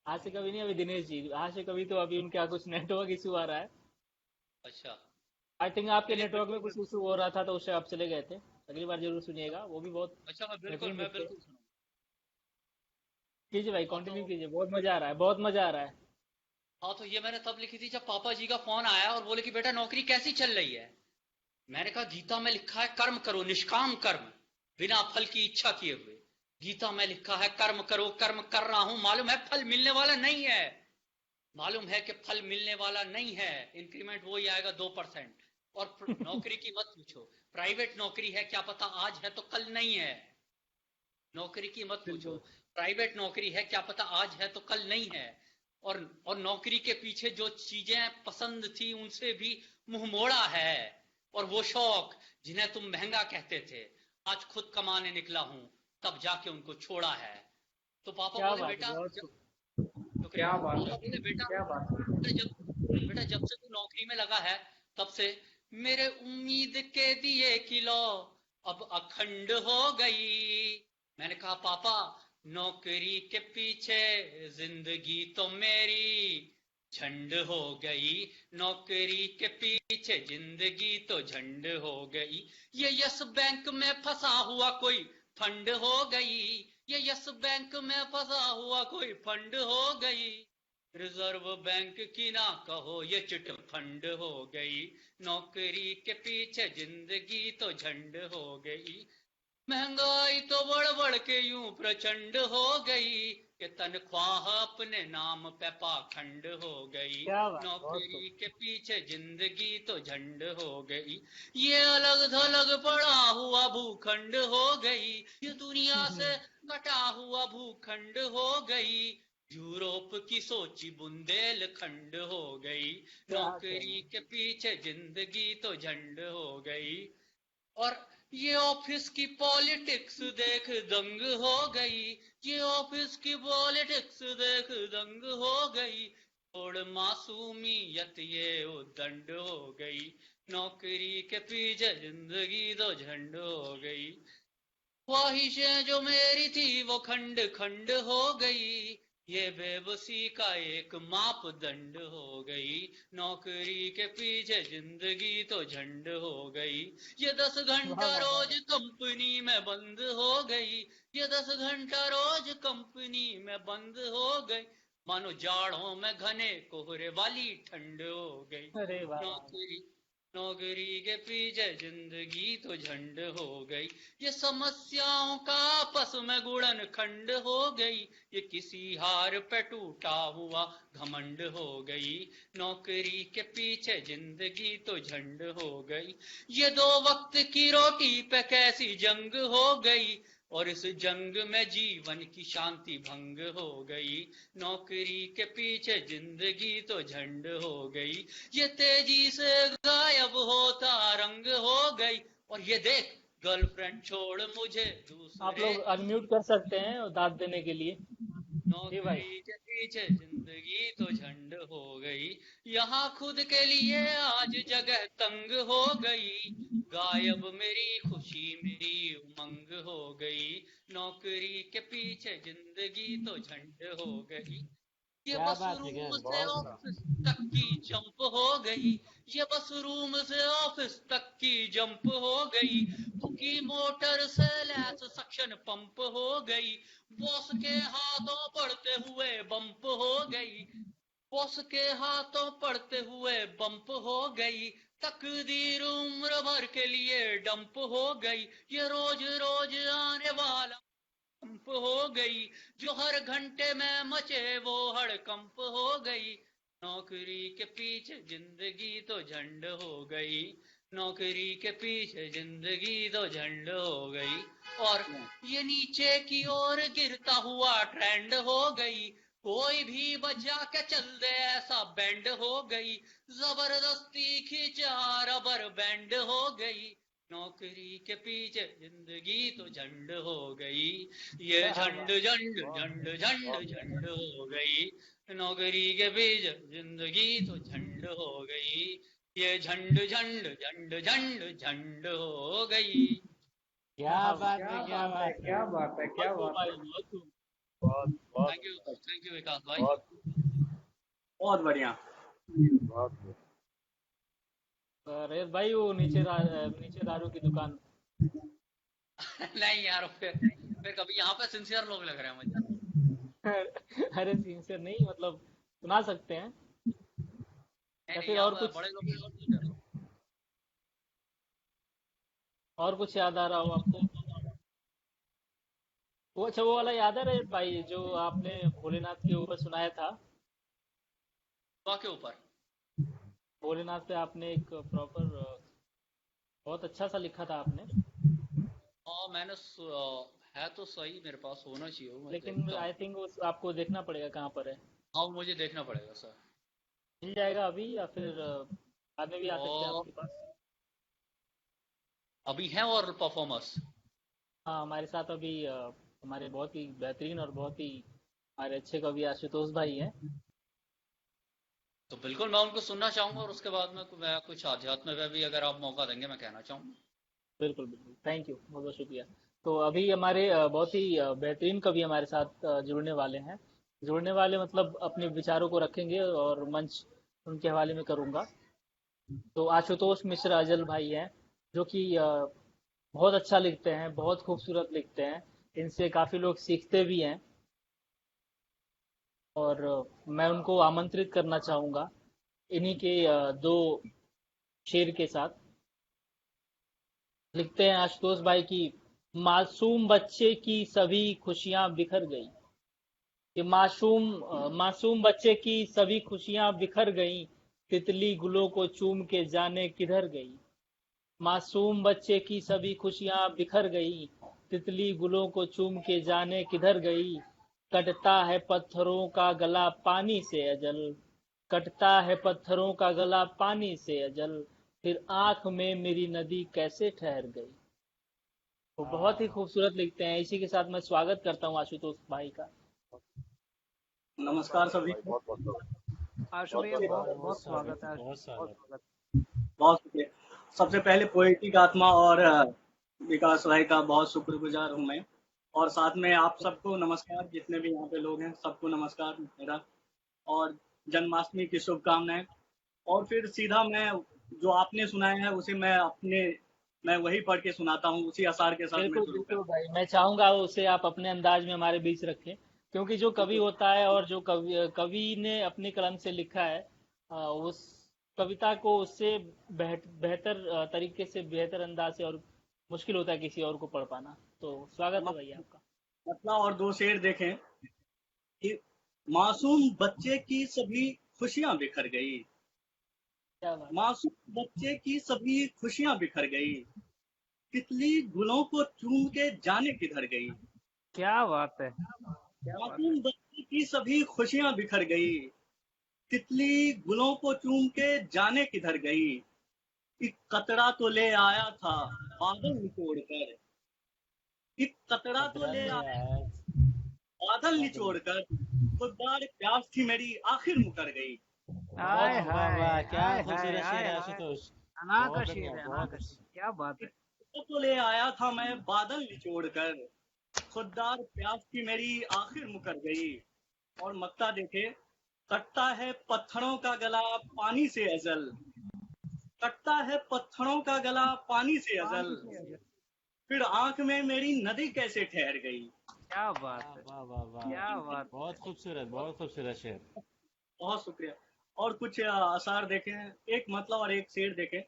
आज से कभी नहीं, अभी दिनेश जी। आज से कभी तो अभी उनका कुछ नेटवर्क इशू आ रहा है। अच्छा, आई थिंक आपके चलिए नेटवर्क में कुछ इशू हो रहा था तो उससे आप चले गए थे। अगली बार जरूर सुनिएगा, वो भी बहुत अच्छा, बेहतरीन मैं लिखते हैं। बिल्कुल सुनूंगा। कीजिए भाई, हाँ कंटिन्यू तो कीजिए, बहुत मजा आ रहा है, बहुत मजा आ रहा है। हाँ तो ये मैंने तब लिखी थी जब पापा जी का फोन आया और बोले कि बेटा नौकरी कैसी चल रही है। मैंने कहा गीता में लिखा है कर्म करो, निष्काम कर्म, बिना फल की इच्छा किए हुए। गीता में लिखा है कर्म करो, कर्म कर रहा हूं, मालूम है फल मिलने वाला नहीं है। मालूम है कि फल मिलने वाला नहीं है। इंक्रीमेंट वही आएगा 2%। और नौकरी की मत पूछो, प्राइवेट नौकरी है, क्या पता आज है तो कल नहीं है। नौकरी की मत पूछो, बिल्कुल। प्राइवेट नौकरी है, क्या पता आज है तो कल नहीं है। और नौकरी के पीछे जो चीजें पसंद थी उनसे भी मुंह मोड़ा है। और वो शौक जिन्हें तुम महंगा कहते थे, आज खुद कमाने निकला हूं, तब जाके उनको छोड़ा है। तो पापा क्या बोले बात है, बेटा बहुत शुक्रिया। क्या बात पापा है, बोले बेटा क्या बात है। बेटा जब से तू नौकरी में लगा है तब से मेरे उम्मीद के दिए की लौ अब अखंड हो गई। मैंने कहा पापा नौकरी के पीछे जिंदगी तो मेरी झंड हो गई। नौकरी के पीछे जिंदगी तो झंड हो गई। ये यस बैंक में फंसा हुआ कोई फंड हो गई। ये यस बैंक में फंसा हुआ कोई फंड हो गई। रिजर्व बैंक की ना कहो ये चिट फंड हो गई। नौकरी के पीछे जिंदगी तो झंड हो गई। महंगाई तो बढ़ बढ़ के यूं प्रचंड हो गई कि तनख्वाह अपने नाम पे पाखंड हो गई। क्या बात, बहुत खूब। नौकरी के पीछे जिंदगी तो झंड हो गई। ये अलग थलग पड़ा हुआ भूखंड हो गई। ये दुनिया से कटा हुआ भूखंड हो गई। यूरोप की सोची बुंदेलखंड हो गई, नौकरी के पीछे जिंदगी तो झंड हो गई। और ये ऑफिस की पॉलिटिक्स देख दंग हो गई, ये ऑफिस की पॉलिटिक्स देख दंग हो गई। छोड़ मासूमियत ये उद्दंड हो गई, नौकरी के पीछे जिंदगी तो झंड हो गई। ख्वाहिशें जो मेरी थी वो खंड खंड हो गई, ये बेबसी का एक मापदंड हो गई। नौकरी के पीछे जिंदगी तो झंड हो गई। ये 10 घंटा रोज कंपनी में बंद हो गई, ये 10 घंटा रोज कंपनी में बंद हो गई। मानो जाड़ों में घने कोहरे वाली ठंड हो गई। अरे वाह। नौकरी के पीछे जिंदगी तो झंड हो गई। ये समस्याओं का आपस में गुड़न खंड हो गई, ये किसी हार पे टूटा हुआ घमंड हो गई। नौकरी के पीछे जिंदगी तो झंड हो गई। ये 2 वक्त की रोटी पे कैसी जंग हो गई, और इस जंग में जीवन की शांति भंग हो गई। नौकरी के पीछे जिंदगी तो झंड हो गई। ये तेजी से गायब होता रंग हो गई, और ये देख गर्लफ्रेंड छोड़ मुझे दूसरे। आप लोग अनम्यूट कर सकते हैं और दाद देने के लिए। नौकरी के पीछे जिंदगी तो झंड हो गई। यहाँ खुद के लिए आज जगह तंग हो गई, गायब मेरी खुशी मेरी उमंग हो गई। नौकरी के पीछे जिंदगी तो झंड हो गई। ये बस रूम से ऑफिस तक की जंप हो गई, ये बस रूम से ऑफिस तक की जंप हो गई। की मोटर से लैस सक्शन पंप हो गई, बॉस के हाथों पड़ते हुए बम्प हो गई, बॉस के हाथों पड़ते हुए बम्प हो गई। तकदीर उम्र भर के लिए डंप हो गई, ये रोज रोज आने वाला कंप हो गई। जो हर घंटे में मचे वो हड़कंप हो गई। नौकरी के पीछे जिंदगी तो झंड हो गई, नौकरी के पीछे जिंदगी तो झंड हो गई। और ये नीचे की ओर गिरता हुआ ट्रेंड हो गई, कोई भी बचा के चल दे ऐसा बैंड हो गई। जबरदस्ती खींचा रबर बैंड हो गई, नौकरी के पीछे जिंदगी तो झंड हो गई। ये झंड झंड झंड झंड झंड हो गई, नौकरी के पीछे जिंदगी तो झंड हो गई। ये झंड झंड झंड झंड झंड हो गई। क्या बात है, क्या बात है, क्या बात है, क्या बात है। थैंक यू विकास भाई, बहुत बढ़िया। अरे भाई वो नीचे दारू की दुकान। नहीं यार, फिर कभी यहाँ पे सिंसियर लोग लग रहे हैं मुझे। अरे सिंसियर नहीं, मतलब सुना सकते हैं या फिर और कुछ, बड़े लोग और कुछ याद आ रहा हो आपको? वो अच्छा, वो वाला याद है रे भाई जो आपने भोलेनाथ के ऊपर सुनाया था? के ऊपर भोलेनाथ पे आपने एक प्रॉपर बहुत अच्छा सा लिखा था आपने। हाँ मैंने है तो सही, मेरे पास होना चाहिए, लेकिन आई थिंक आपको देखना पड़ेगा कहाँ पर है। हाँ मुझे देखना पड़ेगा सर। मिल जाएगा अभी या फिर बाद में भी आ सकते हैं आपके पास? अभी है और परफॉर्मर्स? हाँ हमारे साथ अभी हमारे बहुत ही बेहतरीन और बहुत ही हमारे अच्छे कवि आशुतोष भाई हैं। तो बिल्कुल मैं उनको सुनना चाहूंगा, और उसके बाद में मैं कुछ आध्यात्म में भी अगर आप मौका देंगे मैं कहना चाहूंगा। बिल्कुल बिल्कुल, थैंक यू, बहुत बहुत शुक्रिया। तो अभी हमारे बहुत ही बेहतरीन कवि हमारे साथ जुड़ने वाले हैं। जुड़ने वाले मतलब अपने विचारों को रखेंगे और मंच उनके हवाले में करूंगा। तो आशुतोष मिश्र अजल भाई हैं, जो कि बहुत अच्छा लिखते हैं, बहुत खूबसूरत लिखते हैं, इनसे काफी लोग सीखते भी हैं। और मैं उनको आमंत्रित करना चाहूंगा इन्हीं के 2 शेर के साथ। लिखते हैं आशुतोष भाई की, मासूम बच्चे की सभी खुशियां बिखर गई। कि मासूम बच्चे की सभी खुशियां बिखर गई, तितली गुलों को चूम के जाने किधर गई। मासूम बच्चे की सभी खुशियां बिखर गई, तितली गुलों को चूम के जाने किधर गई। कटता है पत्थरों का गला पानी से अजल, कटता है पत्थरों का गला पानी से अजल, फिर आंख में मेरी नदी कैसे ठहर गई। तो बहुत ही खूबसूरत लिखते हैं। इसी के साथ मैं स्वागत करता हूँ आशुतोष भाई का। नमस्कार सभी भाई, को। बहुत बहुत आशु भैया बहुत बहुत बहुत बहुत स्वागत है। बहुत बहुत स्वागत। स्वागत। बहुत शुक्रिया। सबसे पहले पोएटिक आत्मा और विकास भाई का बहुत शुक्रगुजार हूँ मैं, और साथ में आप सबको नमस्कार, जितने भी यहाँ पे लोग हैं सबको नमस्कार मेरा, और जन्माष्टमी की शुभकामनाएं। और फिर सीधा मैं जो आपने सुनाया है उसे मैं वही पढ़ के सुनाता हूँ, उसी आसार के साथ मैं बिल्कुल शुरू बिल्कुल करता भाई, मैं चाहूंगा उसे आप अपने अंदाज में हमारे बीच रखें, क्योंकि जो कवि हूँ। होता है और जो कवि ने अपनी कलम से लिखा है, उस कविता को उससे बेहतर तरीके से, बेहतर अंदाज से और मुश्किल होता है किसी और को पढ़ पाना। तो स्वागत है भैया आपका। मतलब और दो शेर देखें कि मासूम बच्चे की सभी खुशियां बिखर गई, क्या बात है। मासूम बच्चे की सभी खुशियां बिखर गई, तितली गुलों को चूम के जाने किधर गई। क्या बात है, क्या बात है। मासूम बच्चे की सभी खुशियां बिखर गई, तितली गुलों को चूम के जाने किधर गई। एक कतरा तो ले आया था बादल निचोड़ कर, एक कतरा तो कतरा ले ले आया आया बादल बादल। निचोड़ कर, खुददार प्यास थी मेरी आखिर मुकर गई। आय वाह वाह हाय, वाह, क्या आय हाय, खूबसूरत शेर आय है हाय। आशुतोष। अना का बहुत शेर बढ़िया, है, अना बहुत का शेर। अच्छा। क्या बात है। तो ले आया था मैं बादल निचोड़ कर, खुददार प्यास की मेरी आखिर मुकर गई। और मक्ता देखे, कटता है पत्थरों का गला पानी से अजल, कटता है पत्थरों का गला पानी से अजल, फिर आंख में मेरी नदी कैसे ठहर गई। क्या बात वाह है, वाह वाह वाह, क्या बात। बहुत खूबसूरत, बहुत खूबसूरत शेर। बहुत शुक्रिया। और कुछ आसार देखें, एक मतलब और एक शेर देखें।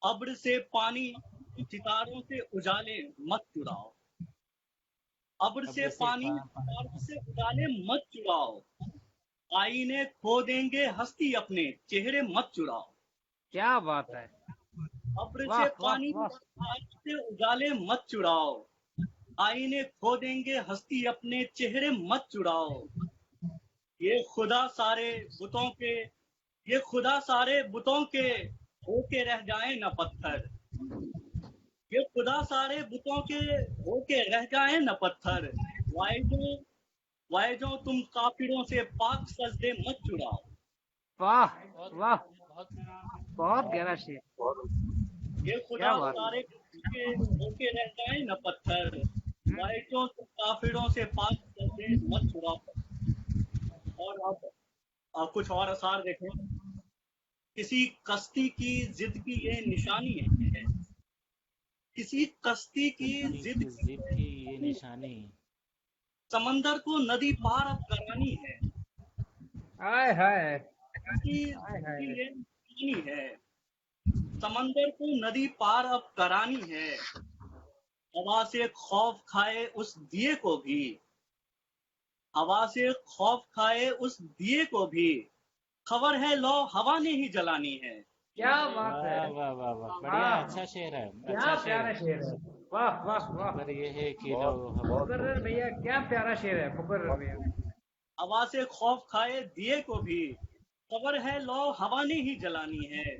अब्र से पानी सितारों से उजाले मत चुराओ, अब्र से पानी सितारों से उजाले मत चुराओ, आईने खो देंगे हस्ती अपने चेहरे मत चुराओ। क्या बात है। अब्र वाह से वाह पानी वाह। सितारों से उजाले मत चुराओ, आईने खो देंगे हस्ती अपने चेहरे मत चुराओ। ये खुदा सारे बुतों के, ये खुदा सारे बुतों के होके रह जाए न पत्थर, ये खुदा सारे बुतों के होके रह जाए न पत्थर। वाइजों तुम काफिरों से पाक सजदे मत चुराओ। वाह बहुत वाह, बहुत बहुत गहरा शेर। ये क्या खुदा बात है। सारे के होके रह जाए न पत्थर, वाइजों तुम काफिरों से पाक सजदे मत चुराओ। और अब कुछ और आसार देखें। किसी कश्ती की जिद की ये निशानी है, किसी कश्ती की जिद जिद की ये निशानी। समंदर को नदी पार अब करानी है, आय हाय, की आय हाय। ये निशानी है, समंदर को नदी पार अब करानी है। हवा से खौफ खाए उस दिए को भी, हवा से खौफ खाए उस दिए को भी, खबर है लो हवा ने ही जलानी है। क्या बात है। वाह वाह वाह वाह, बढ़िया, अच्छा शेर है, क्या अच्छा शेर प्यारा है। शेर है। वाह वाह वाह। खबर ये है कि लो हवा। मुकर्रर भैया, क्या प्यारा शेर है मुकर्रर भैया। हवा से खौफ खाए दिए को भी, खबर है लो हवा ने ही जलानी है।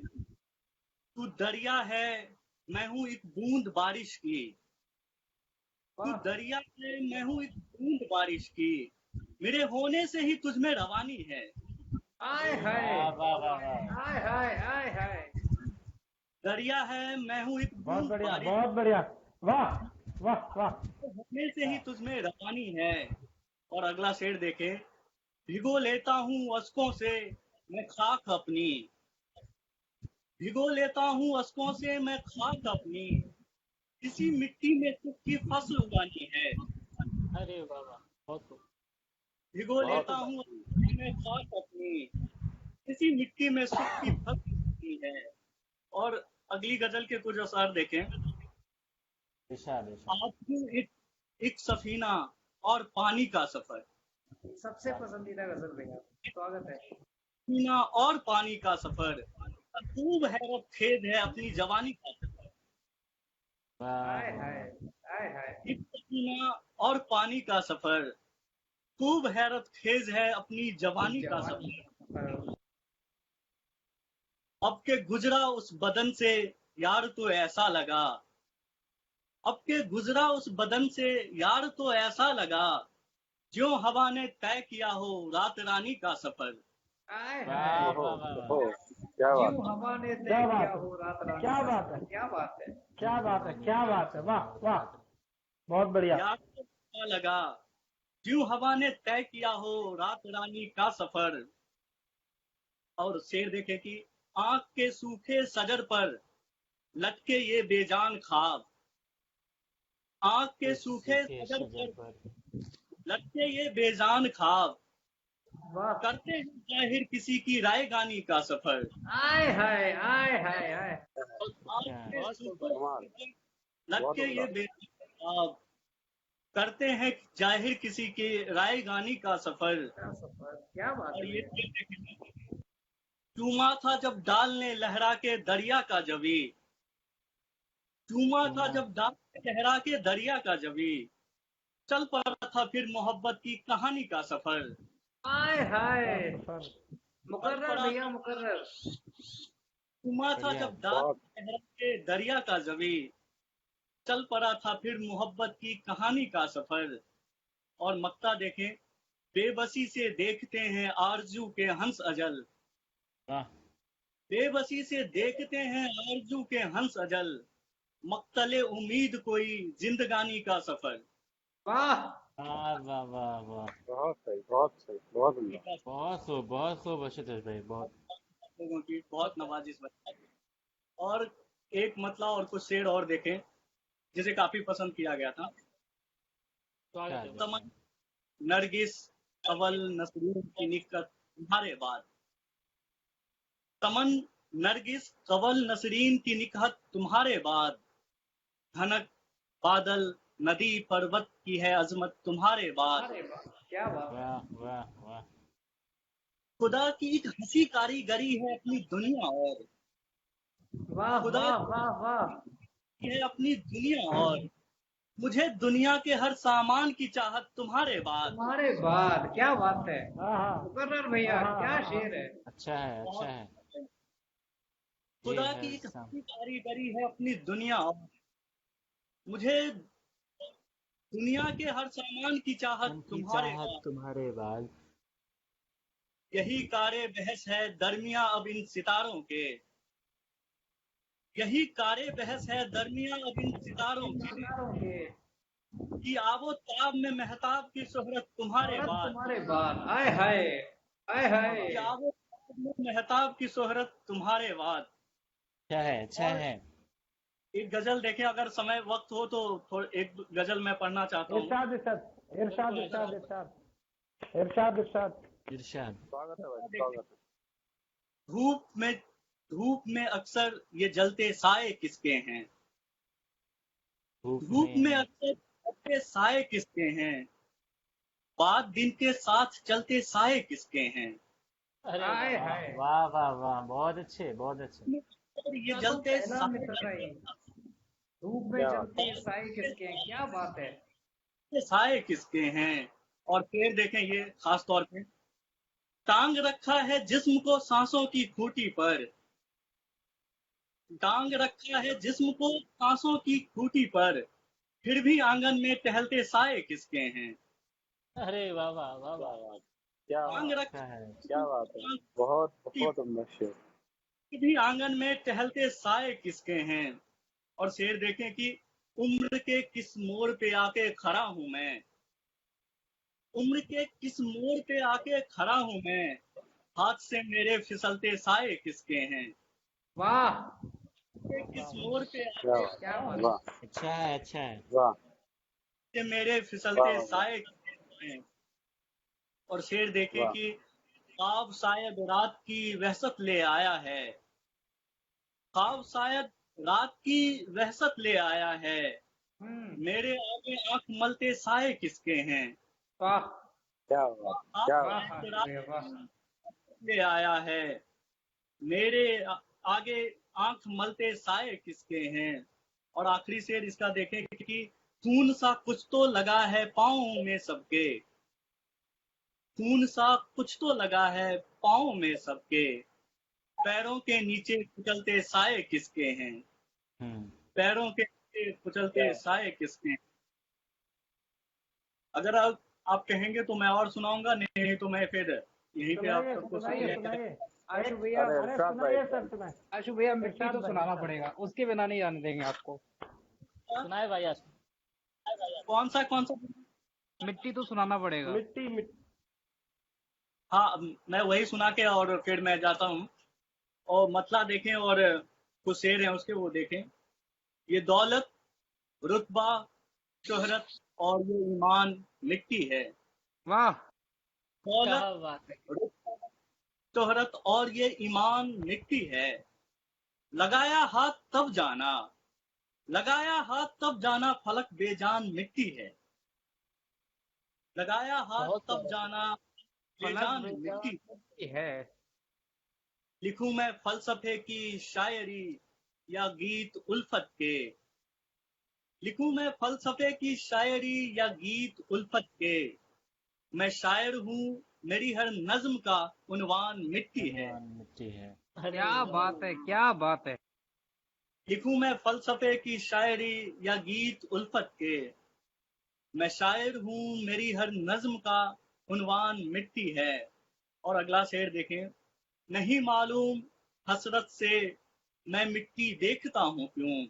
तू दरिया है मैं हूं एक बूंद बारिश की, तू दरिया है मैं हूं एक बूंद बारिश की, मेरे होने से ही तुझ में रवानी है। आय हाय, वाह वाह वाह वाह, आय हाय, आय हाय। दरिया है मैं हूं एक बहुत बूंद बढ़िया, बारिश, बहुत बढ़िया। वाह वाह वाह। होने से ही तुझ में रवानी है। और अगला शेर देखे, भिगो लेता हूँ अश्कों से मैं खाक अपनी, भिगो लेता हूँ अश्कों से मैं खाक अपनी, किसी मिट्टी में सुख की फसल उगानी है। अरे वाह वाह, बहुत खूब। भिगो लेता हूँ अश्कों से मैं खाक अपनी, किसी मिट्टी में सुख की फसल उगानी है। और अगली गजल के कुछ असर देखें। इरशाद इरशाद। आप हूँ एक सफीना और पानी का सफर, सबसे पसंदीदा गजल भैया, स्वागत है। सफीना और पानी का सफर, खूब हैरत खेद है अपनी जवानी का सफर। वाह आय वाह हाय, वाह, आय एक पसीना और पानी का सफर, खूब हैरत खेज है अपनी जवानी का सफर। अब के गुजरा उस बदन से यार तो ऐसा लगा, अब के गुजरा उस बदन से यार तो ऐसा लगा, ज्यों हवा ने तय किया हो रात रानी का सफर। वाह ओहो वाह वाह ओहो, वाह। क्या बात जीव हवा ने तय क्या किया बात हो रात है, रानी क्या का बात सफर। है, क्या बात है। क्या बात है, क्या बात है, वाह वाह, वाह। बहुत बढ़िया। यार तो ऐसा लगा, ज्यों हवा ने तय किया हो रात रानी का सफर। और शेर देखे कि आंख के सूखे सजर पर लटके ये बेजान ख्वाब, आंख के इस सूखे सूखे सजर शजर पर पर लटके ये बेजान ख्वाब, वाह। करते हैं जाहिर किसी की राय गानी का सफर। आय हाय आय हाय आय। और आंख क्या के बहुत सूखे सुपर। कमाल, सजर बहुत लटके उम्दा। ये बेजान ख्वाब, करते हैं जाहिर किसी की राय गानी का सफर। क्या सफर, क्या बात और है ये भैया। चूमा था जब डाल ने लहरा के दरिया का जवी, चूमा था चूमा जब डाल ने लहरा के दरिया का जवी, चल पड़ा था फिर मोहब्बत की कहानी का सफर। आय हाय। सर चल मुकर्रर पड़ा भैया था, मुकर्रर। चूमा था बढ़िया। जब डाल बहुत ने लहरा के दरिया का जवी, चल पड़ा था फिर मोहब्बत की कहानी का सफर। और मक्ता देखें, बेबसी से देखते हैं आरजू के हंस अजल, वाह बेबसी से देखते हैं आरजू के हंस अजल, मक्तले उम्मीद कोई जिंदगानी का सफर। वाह। वाह वाह वाह वाह। बहुत सही, बहुत सही, बहुत उम्दा। बहुत खूब आशुतोष भाई, बहुत। लोगों की बहुत नवाजिश बताई। और एक मतलब और कुछ शेर और देखें जिसे काफी पसंद किया गया था। क्या तमन नरगिस अवल नसरीन की निकट तुम्हारे बाद, तमन नरगिस कवल नसरीन की निकहत तुम्हारे बाद, धनक बादल नदी पर्वत की है अजमत तुम्हारे बाद। अरे वाह, क्या बात है। वाह वाह वाह। खुदा की एक हंसी कारीगरी है अपनी दुनिया और, वाह खुदा वाह वाह वाह। की है अपनी दुनिया और, मुझे दुनिया के हर सामान की चाहत तुम्हारे बाद। तुम्हारे बाद, क्या बात है। हाँ मुकर्रर भैया, हाँ क्या हाँ शेर है। अच्छा है अच्छा बहुत है। ये खुदा है की एक सम। हंसी कारीगरी है अपनी दुनिया और, मुझे दुनिया के हर सामान की चाहत उनकी तुम्हारे चाहत बाद। तुम्हारे बाद। यही कारे बहस है दरमिया अब इन सितारों के, यही कारे बहस है दरमिया अब इन सितारों के, सितारों के। कि आवो ताब में महताब की शोहरत तुम्हारे औरत बाद, तुम्हारे बाद। आय हाय आय हाय। कि आवो ताब में महताब की शोहरत तुम्हारे बाद। अच्छा है अच्छा और है। एक गजल देखें, अगर समय वक्त हो तो एक गजल मैं पढ़ना चाहता हूँ। इरशाद इरशाद इरशाद इरशाद इरशाद इरशाद इरशाद। इरशाद। स्वागत है भाई, स्वागत है। धूप में अक्सर ये जलते साए किसके हैं, धूप धूप में में। अक्सर जलते साए किसके हैं, बात दिन के साथ चलते साए किसके हैं। अरे आय वाह हाय। वाह वाह वाह, बहुत अच्छे बहुत अच्छे। और ये इसका तो जलते पहला मिसरा ही। धूप में क्या जलते साए किसके हैं, क्या बात है। साए किसके हैं। और फिर देखें ये खास तौर पे, टांग रखा है जिस्म को सांसों की खूंटी पर, टांग रखा है जिस्म को सांसों की खूंटी पर, फिर भी आंगन में टहलते साए किसके हैं। अरे वाह वाह वाह क्या वाह। बात, क्या टांग बात, रखा अच्छा है है। क्या बात है। बहुत बहुत उम्दा शेर। फिर भी आंगन में टहलते साए किसके हैं। और शेर देखें कि उम्र के किस मोड़ पे आके खड़ा हूं मैं, उम्र के किस मोड़ पे आके खड़ा हूं मैं, हाथ से मेरे फिसलते साए किसके हैं। वाह। के किस मोड़ पे क्या आके बात, क्या खड़ा हूं बात। वाह अच्छा है अच्छा है। वाह से मेरे वाह फिसलते वाह साए किसके हैं। और शेर देखें वाह। कि ख्वाब शायद रात की वहशत ले आया है, ख्वाब शायद रात की वहशत ले आया है, मेरे आगे आंख मलते साए किसके हैं। वाह क्या बात, ख्वाब क्या वाह। बात। शायद वाह रात वाह। ले आया है, मेरे आगे आंख मलते साए किसके हैं। और आखिरी शेर इसका देखें कि खून सा कुछ तो लगा है पाँव में सबके, खून सा कुछ तो लगा है पाँव में सबके, पैरों के नीचे कुचलते साए किसके हैं, पैरों के नीचे कुचलते साए किसके हैं। अगर आप कहेंगे तो मैं और सुनाऊंगा, नहीं तो मैं फिर यहीं पे आप सबको सुनाइए। आशु भैया, अरे सुनाइए सर, सुनाइए। आशु भैया मिट्टी इरशाद तो भाई, सुनाना इरशाद। पड़ेगा, उसके बिना नहीं जाने देंगे आपको। सुनाए भाई आज। कौन सा मिट्टी तो सुनाना पड़ेगा। मिट्टी मिट्टी। हाँ, मैं वही सुना के और फिर मैं जाता हूँ। और मतला देखें और कुछ शेर हैं उसके, वो देखें। ये दौलत, रुतबा, शोहरत और ये ईमान मिट्टी है। वाह, दौलत, क्या बात है। रुतबा, शोहरत और ये ईमान मिट्टी है। लगाया हाथ तब जाना, लगाया हाथ तब जाना फलक बेजान मिट्टी है। लगाया हाथ बहुत तब जाना बेजान मिट्टी है। लिखूं मैं फलसफे की शायरी या गीत उल्फत के, लिखूं मैं फलसफे की शायरी या गीत उल्फत के, मैं शायर हूँ मेरी हर नज्म का उन्वान मिट्टी है। मिट्टी है। क्या बात है, क्या बात है। लिखूं मैं फलसफे की शायरी या गीत उल्फत के, मैं शायर हूँ मेरी हर नज्म का उन्वान मिट्टी है। और अगला शेर देखें। नहीं मालूम हसरत से मैं मिट्टी देखता हूँ क्यों,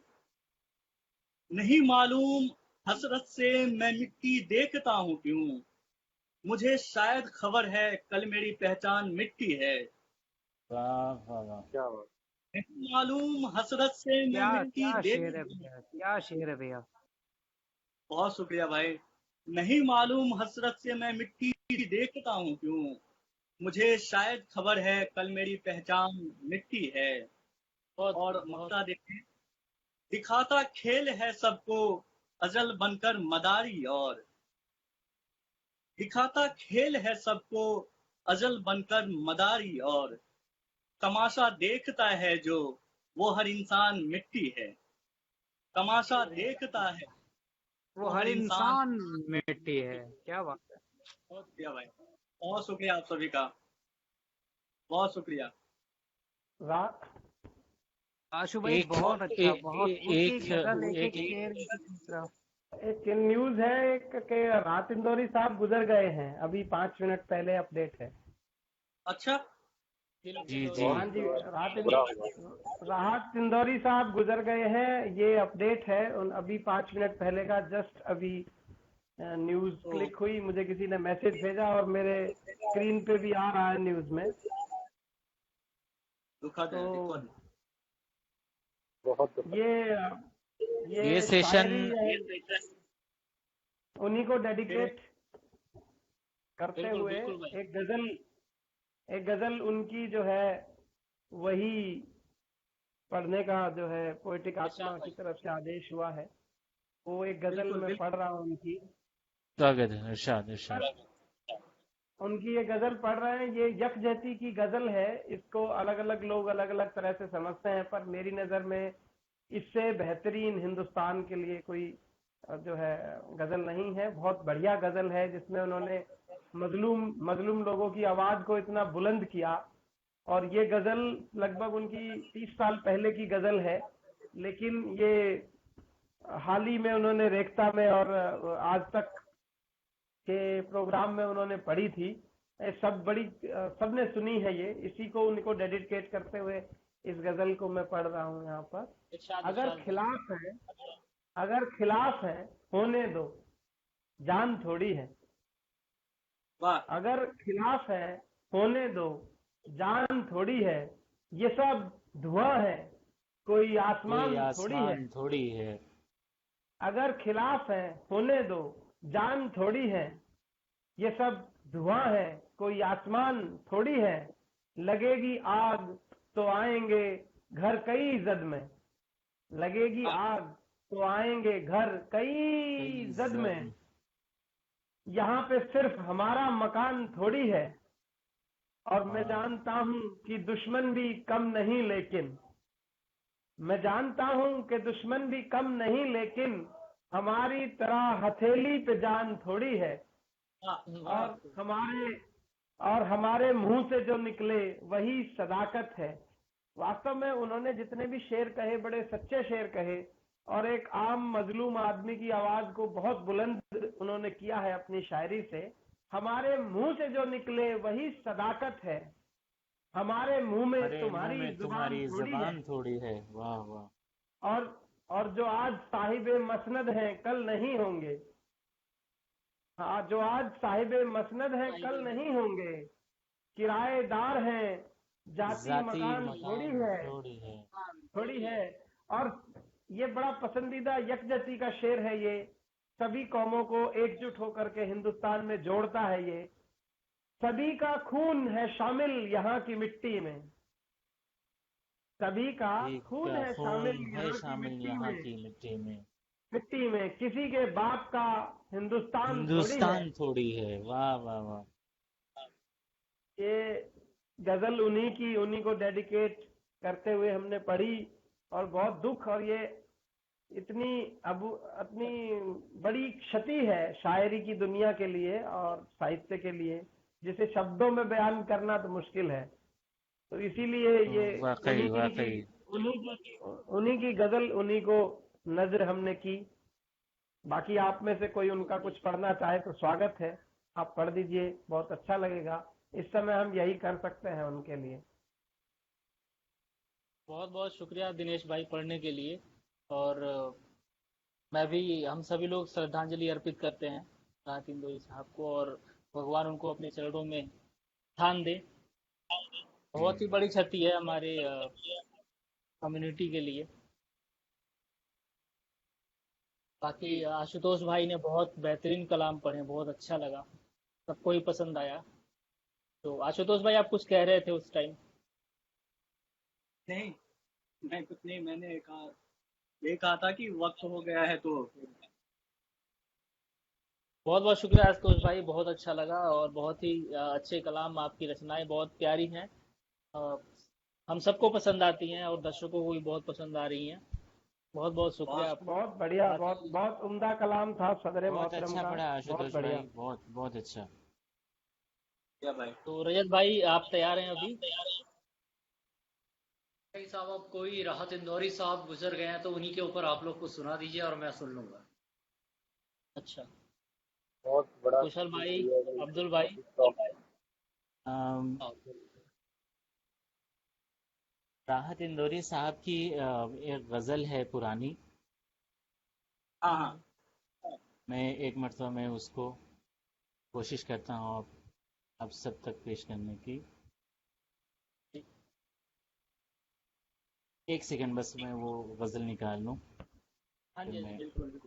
नहीं मालूम हसरत से मैं मिट्टी देखता हूँ क्यों, मुझे शायद खबर है कल मेरी पहचान मिट्टी है। वाह वाह वाह, क्या बात। नहीं मालूम हसरत से मैं क्या मिट्टी क्या शेर है देखता हूँ। भैया, क्या शेर है भैया। बहुत शुक्रिया भाई। नहीं मालूम हसरत से मैं मिट्टी देखता हूँ क्यों, मुझे शायद खबर है कल मेरी पहचान मिट्टी है। और मक्ता देखें। दिखाता खेल है सबको अजल बनकर मदारी, और दिखाता खेल है सबको अजल बनकर मदारी, और तमाशा देखता है जो वो हर इंसान मिट्टी है। तमाशा देखता है वो हर इंसान मिट्टी है। क्या बात है। बहुत शुक्रिया भाई, बहुत शुक्रिया आप सभी का, बहुत शुक्रिया। आशु भाई एक बहुत अच्छा, एक बहुत एक गजल, एक एक शेर, दूसरा। एक न्यूज है एक के राहत इंदौरी साहब गुजर गए हैं, अभी 5 मिनट पहले अपडेट है। अच्छा, जी जी हाँ जी, राहत इंदौरी साहब गुजर गए हैं, ये अपडेट है। अभी 5 मिनट पहले का जस्ट अभी न्यूज क्लिक हुई, मुझे किसी ने मैसेज भेजा और मेरे स्क्रीन पे भी आ रहा है न्यूज में। दुखद है, दुखद। बहुत ये सेशन उन्हीं को डेडिकेट करते हुए एक गजल उनकी जो है वही पढ़ने का जो है पोएटिक आत्मा की तरफ से आदेश हुआ है, वो एक गजल में पढ़ रहा हूँ उनकी। स्वागत है, इरशाद इरशाद। उनकी ये गजल पढ़ रहे हैं। ये यकजहती की गजल है, इसको अलग अलग लोग अलग अलग तरह से समझते हैं, पर मेरी नजर में इससे बेहतरीन हिंदुस्तान के लिए कोई जो है गजल नहीं है। बहुत बढ़िया गजल है जिसमें उन्होंने मजलूम लोगों की आवाज को इतना बुलंद किया। और ये गजल लगभग उनकी 30 साल पहले की गजल है, लेकिन ये हाल ही में उन्होंने रेखता में और आज तक के प्रोग्राम में उन्होंने पढ़ी थी। सबने सुनी है ये, इसी को उनको डेडिकेट करते हुए इस गजल को मैं पढ़ रहा हूँ यहाँ पर। अगर खिलाफ है होने दो, जान थोड़ी है। अगर खिलाफ है होने दो, जान थोड़ी है। ये सब धुआं है, कोई आसमान थोड़ी है। अगर खिलाफ है होने दो, जान थोड़ी है। ये सब धुआं है, कोई आसमान थोड़ी है। लगेगी आग तो आएंगे घर कई जद में, लगेगी आग तो आएंगे घर कई जद में। यहाँ पे सिर्फ हमारा मकान थोड़ी है, और मैं जानता हूँ कि दुश्मन भी कम नहीं, लेकिन मैं जानता हूँ कि दुश्मन भी कम नहीं, लेकिन हमारी तरह हथेली पे जान थोड़ी है, वाह, और हमारे मुंह से जो निकले वही सदाकत है। वास्तव में उन्होंने जितने भी शेर कहे बड़े सच्चे शेर कहे, और एक आम मजलूम आदमी की आवाज को बहुत बुलंद उन्होंने किया है अपनी शायरी से। हमारे मुंह से जो निकले वही सदाकत है, हमारे मुंह में अरे मुंह तुम्हारी में जुबान तुम्हारी थोड़ी है। जबान थोड़ी है। वाह वाह। और जो आज साहिबे मसनद हैं कल नहीं होंगे। हाँ, जो आज साहिबे मसनद हैं कल नहीं होंगे, किराएदार हैं जाति जाति मकान मकान थोड़ी है। और ये बड़ा पसंदीदा यकजहती का शेर है। ये सभी कौमों को एकजुट होकर के हिंदुस्तान में जोड़ता है। ये सभी का खून है शामिल यहाँ की मिट्टी में, सभी का खून है शामिल यहाँ की मिट्टी में, मिट्टी में किसी के बाप का हिंदुस्तान थोड़ी है। वाह वाह वाह। ये गजल उन्हीं को डेडिकेट करते हुए हमने पढ़ी, और बहुत दुख, और ये इतनी बड़ी क्षति है शायरी की दुनिया के लिए और साहित्य के लिए, जिसे शब्दों में बयान करना तो मुश्किल है। तो इसीलिए ये उन्हीं की गजल उन्हीं को नजर हमने की। बाकी आप में से कोई उनका कुछ पढ़ना चाहे तो स्वागत है, आप पढ़ दीजिए, बहुत अच्छा लगेगा। इस समय हम यही कर सकते हैं उनके लिए। बहुत बहुत शुक्रिया दिनेश भाई पढ़ने के लिए। और हम सभी लोग श्रद्धांजलि अर्पित करते हैं राहत इंदौरी साहब को, और भगवान उनको अपने चरणों में स्थान दे। बहुत ही बड़ी क्षति है हमारे कम्युनिटी के लिए। बाकी आशुतोष भाई ने बहुत बेहतरीन कलाम पढ़े, बहुत अच्छा लगा, सबको ही पसंद आया। तो आशुतोष भाई आप कुछ कह रहे थे उस टाइम? नहीं, मैं कुछ नहीं, मैंने कहा था कि वक्त हो गया है। तो बहुत बहुत शुक्रिया आशुतोष भाई, बहुत अच्छा लगा, और बहुत ही अच्छे कलाम, आपकी रचनाएं बहुत प्यारी हैं, हम सबको पसंद आती हैं और दर्शकों को भी बहुत पसंद आ रही हैं। बहुत बहुत शुक्रिया आपका। बहुत बढ़िया, बहुत उम्दा कलाम था सदर बहुत मोहतरम अच्छा का। पढ़ा आशुतोष भाई, बढ़िया। बहुत अच्छा। भाई तो रजत भाई आप तैयार हैं अभी? भाई साहब, अब कोई राहत इंदौरी साहब गुजर गए हैं तो उन्हीं के ऊपर आप लोग को सुना दीजिए और मैं सुन लूंगा। अच्छा, बहुत बड़ा कुशल भाई, अब्दुल भाई। राहत इंदौरी साहब की एक गजल है पुरानी। हाँ, मैं एक मरतबा में उसको कोशिश करता हूँ आप सब तक पेश करने की। एक सेकंड बस, मैं वो गजल निकाल लूँ। हाँ जी, बिल्कुल।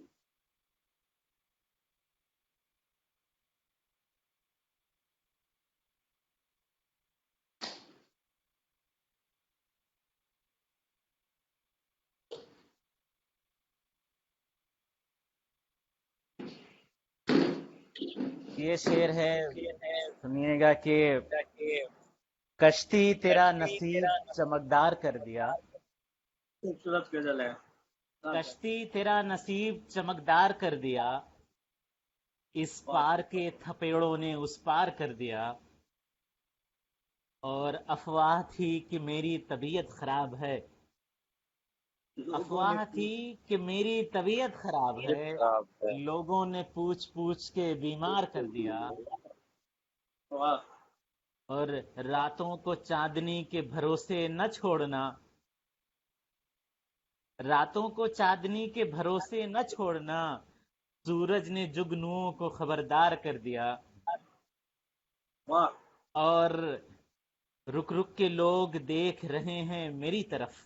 ये शेर है, सुनिएगा कि कश्ती तेरा नसीब चमकदार कर दिया, खूबसूरत गजल है। कश्ती तेरा नसीब चमकदार कर दिया, इस पार के थपेड़ों ने उस पार कर दिया, और अफवाह थी कि मेरी तबीयत खराब है, अफवाह थी कि मेरी तबीयत खराब है, लोगों ने पूछ पूछ के बीमार कर दिया, और रातों को चांदनी के भरोसे न छोड़ना, रातों को चांदनी के भरोसे न छोड़ना, सूरज ने जुगनुओं को खबरदार कर दिया, और रुक रुक के लोग देख रहे हैं मेरी तरफ,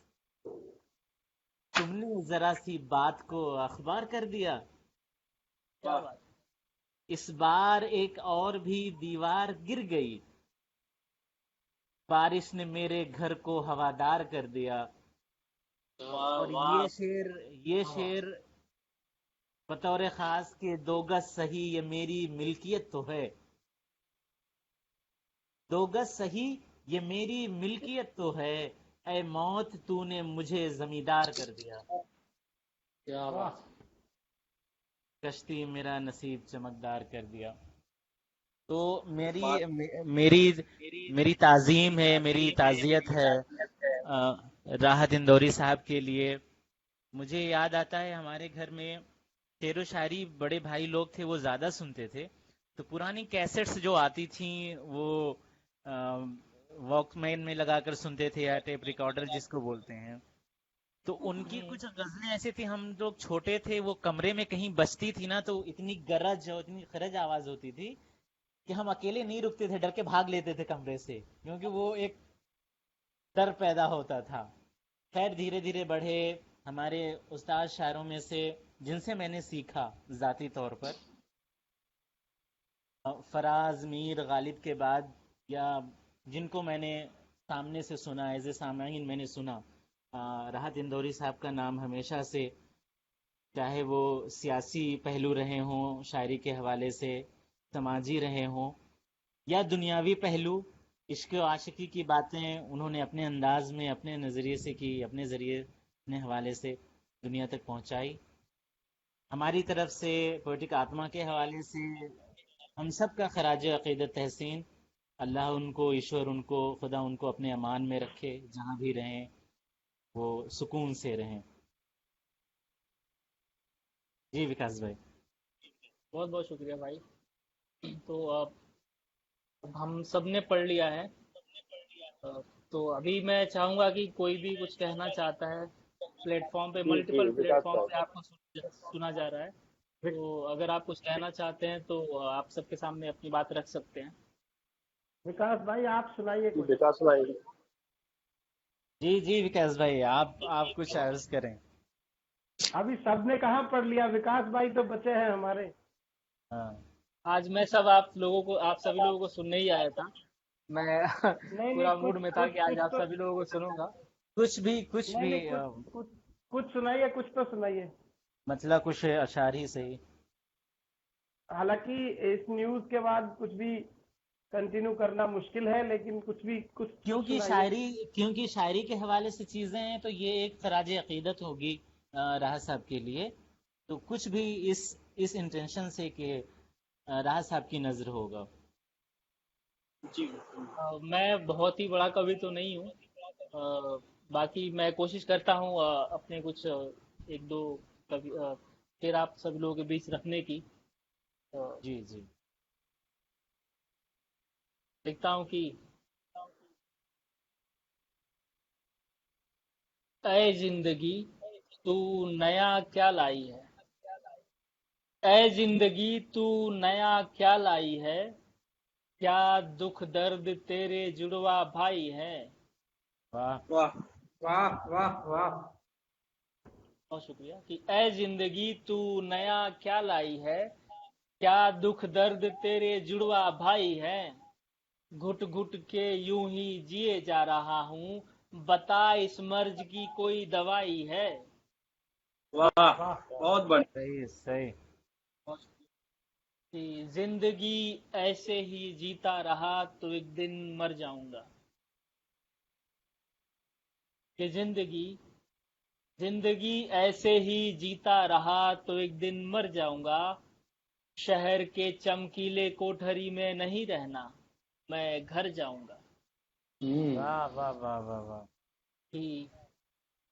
तुमने जरा सी बात को अखबार कर दिया। क्या बात। इस बार एक और भी दीवार गिर गई, बारिश ने मेरे घर को हवादार कर दिया। और ये शेर बतौर खास के 2 गज सही ये मेरी मिल्कियत तो है, 2 गज सही ये मेरी मिल्कियत तो है, ऐ मौत तूने मुझे जमींदार कर दिया। क्या बात। कश्ती मेरा नसीब चमकदार कर दिया। तो मेरी ताजीम है, मेरी ताजियत है राहत इंदौरी साहब के लिए। मुझे याद आता है हमारे घर में शेरो शायरी बड़े भाई लोग थे वो ज्यादा सुनते थे, तो पुरानी कैसेट्स जो आती थी वो वॉकमैन में लगाकर सुनते थे, या टेप रिकॉर्डर जिसको बोलते हैं। तो उनकी कुछ गजलें ऐसी थी, हम लोग छोटे थे, वो कमरे में कहीं बजती थी ना, तो इतनी गरज और इतनी खरज आवाज होती थी कि हम अकेले नहीं रुकते थे, डर के भाग लेते थे कमरे से, क्योंकि वो एक डर पैदा होता था। खैर धीरे धीरे बढ़े। हमारे उस्ताद शायरों में से जिनसे मैंने सीखा जाती तौर पर, फराज, मीर, गालिब के बाद, या जिनको मैंने सामने से सुना, एज ए सामाइन मैंने सुना, राहत इंदौरी साहब का नाम हमेशा से, चाहे वो सियासी पहलू रहे हों शायरी के हवाले से, समाजी रहे हों, या दुनियावी पहलू, इश्क और आशिकी की बातें उन्होंने अपने अंदाज में, अपने नज़रिए से की, अपने ज़रिए, अपने हवाले से दुनिया तक पहुंचाई। हमारी तरफ से पोएटिक आत्मा के हवाले से हम सब का खराज अकीदत तहसीन। अल्लाह उनको, ईश्वर उनको, खुदा उनको अपने अमान में रखे, जहाँ भी रहें वो सुकून से रहें। जी विकास भाई। बहुत बहुत शुक्रिया भाई। तो अब हम सब ने पढ़ लिया है। तो अभी मैं चाहूंगा कि कोई भी कुछ कहना चाहता है। प्लेटफॉर्म पे, जी जी मल्टीपल विकास प्लेटफॉर्म भाई। पे आपको सुना जा रहा है। तो अगर आप कुछ कहना चाहते हैं तो आप सबके सामने अपनी बात रख सकते हैं। विकास भाई आप सुनाइए जी कुछ। विकास भाई। जी जी विकास भाई, आप कुछ अर्ज करें। अभी सबने कहाँ पढ़ लिया, विकास भाई तो बचे हैं हमारे। हाँ। आज मैं सब आप सभी लोगों को सुनने ही आया था। मैं नहीं नहीं, पूरा कुछ मूड में था कुछ कि आज कुछ आप तो, सभी लोगों को सुनूंगा। कुछ नहीं भी नहीं, कुछ कुछ कुछ सुनाइए, कुछ तो सुनाइए। मतलब कुछ अशार ही सही। हालांकि इस न्यूज के बाद कुछ भी कंटिन्यू करना मुश्किल है, लेकिन कुछ सुनाइए। क्योंकि शायरी के हवाले से चीजें हैं, तो ये एक खराज अकीदत होगी राहत साहब के लिए। तो कुछ भी इस इंटेंशन से कि राहत साहब की नजर होगा। जी मैं बहुत ही बड़ा कवि तो नहीं हूँ। बाकी मैं कोशिश करता हूँ अपने कुछ एक दो कवि फिर आप सभी लोगों के बीच रखने की। जी जी। देखता हूँ कि ऐ जिंदगी तू नया क्या लाई है, ऐ जिंदगी तू नया क्या लाई है, क्या दुख दर्द तेरे जुड़वा भाई है। वाह। वाह वाह वाह वाह। बहुत शुक्रिया। कि ऐ जिंदगी तू नया क्या लाई है, क्या दुख दर्द तेरे जुड़वा भाई है, घुट घुट के यूं ही जिए जा रहा हूँ, बता इस मर्ज की कोई दवाई है। वाह वाह बहुत बढ़िया। सही सही। कि जिंदगी ऐसे ही जीता रहा तो एक दिन मर जाऊंगा। कि जिंदगी ऐसे ही जीता रहा तो एक दिन मर जाऊंगा, शहर के चमकीले कोठरी में नहीं रहना, मैं घर जाऊंगा। वाह वाह वाह वाह वाह। कि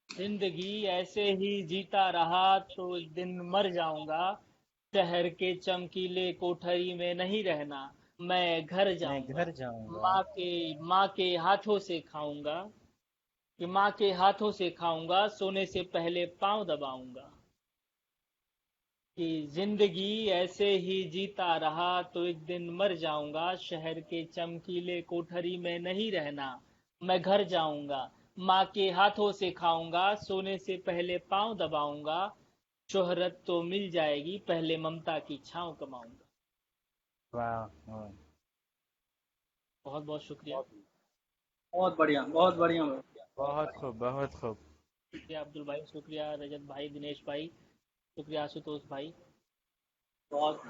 जिंदगी ऐसे ही जीता रहा तो एक दिन मर जाऊंगा, शहर के चमकीले कोठरी में नहीं रहना, मैं घर मैं जाऊंगा। घर जाऊंगा। माँ के हाथों से खाऊंगा, कि माँ के हाथों से खाऊंगा, सोने से पहले पाँव दबाऊंगा। कि जिंदगी ऐसे ही जीता रहा तो एक दिन मर जाऊंगा, शहर के चमकीले कोठरी में नहीं रहना, मैं घर जाऊंगा। माँ के हाथों से खाऊंगा, सोने से पहले पाँव दबाऊंगा, शोहरत तो मिल जाएगी, पहले ममता की छांव कमाऊंगा। वाह वाह। बहुत बहुत शुक्रिया। बहुत बढ़िया बहुत बढ़िया। बहुत खूब बहुत खूब। शुक्रिया अब्दुल भाई, शुक्रिया रजत भाई, दिनेश भाई, शुक्रिया आशुतोष भाई, बहुत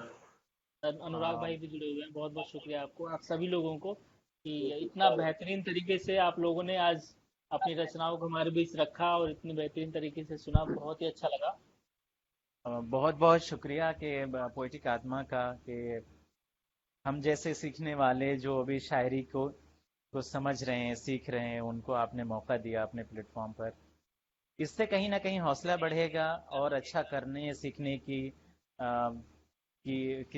अनुराग हाँ। भाई भी जुड़े हुए हैं। बहुत बहुत शुक्रिया आपको, आप सभी लोगों को कि इतना बेहतरीन तरीके से आप लोगों ने आज अपनी रचनाओं को हमारे बीच रखा और इतनी बेहतरीन तरीके से सुना। बहुत ही अच्छा लगा। बहुत बहुत शुक्रिया कि पोएटिक आत्मा का कि हम जैसे सीखने वाले जो अभी शायरी को समझ रहे हैं, सीख रहे हैं, उनको आपने मौका दिया अपने प्लेटफॉर्म पर। इससे कहीं ना कहीं हौसला बढ़ेगा और अच्छा करने सीखने की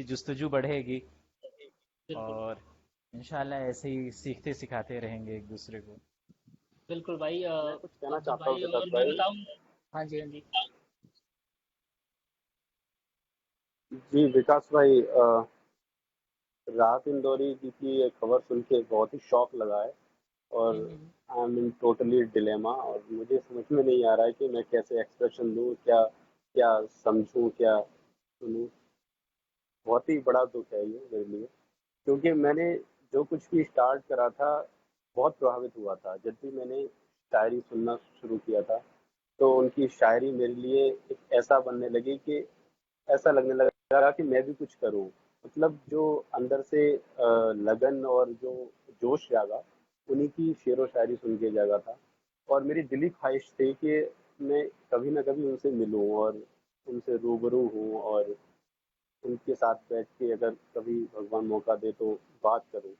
जुस्तजू बढ़ेगी बिल्कुल और इंशाल्लाह ऐसे ही सीखते सिखाते रहेंगे एक दूसरे को। बिल्कुल भाई। मैं कुछ कहना अब्दुल चाहता हूँ भाई, विकास और मैं भाई। बताऊं। हाँ जी, हाँ जी। जी विकास भाई, राहत इंदौरी जी की एक खबर सुन के बहुत ही शौक लगा है और hmm. I am in totally dilemma, और मुझे समझ में नहीं आ रहा है कि मैं कैसे एक्सप्रेशन दूँ, क्या क्या समझूं, क्या सुनूं। बहुत ही बड़ा दुख है ये मेरे लिए, क्योंकि मैंने जो कुछ भी स्टार्ट करा था बहुत प्रभावित हुआ था। जब भी मैंने शायरी सुनना शुरू किया था तो उनकी शायरी मेरे लिए एक ऐसा बनने लगी कि ऐसा लगने लगा कि मैं भी कुछ करूं। मतलब जो अंदर से लगन और जो जोश जागा, उन्हीं की शेरो शायरी सुन के जागा था। और मेरी दिली ख्वाहिश थी कि मैं कभी ना कभी उनसे मिलूं और उनसे रूबरू हूं और उनके साथ बैठ के अगर कभी भगवान मौका दे तो बात करूं।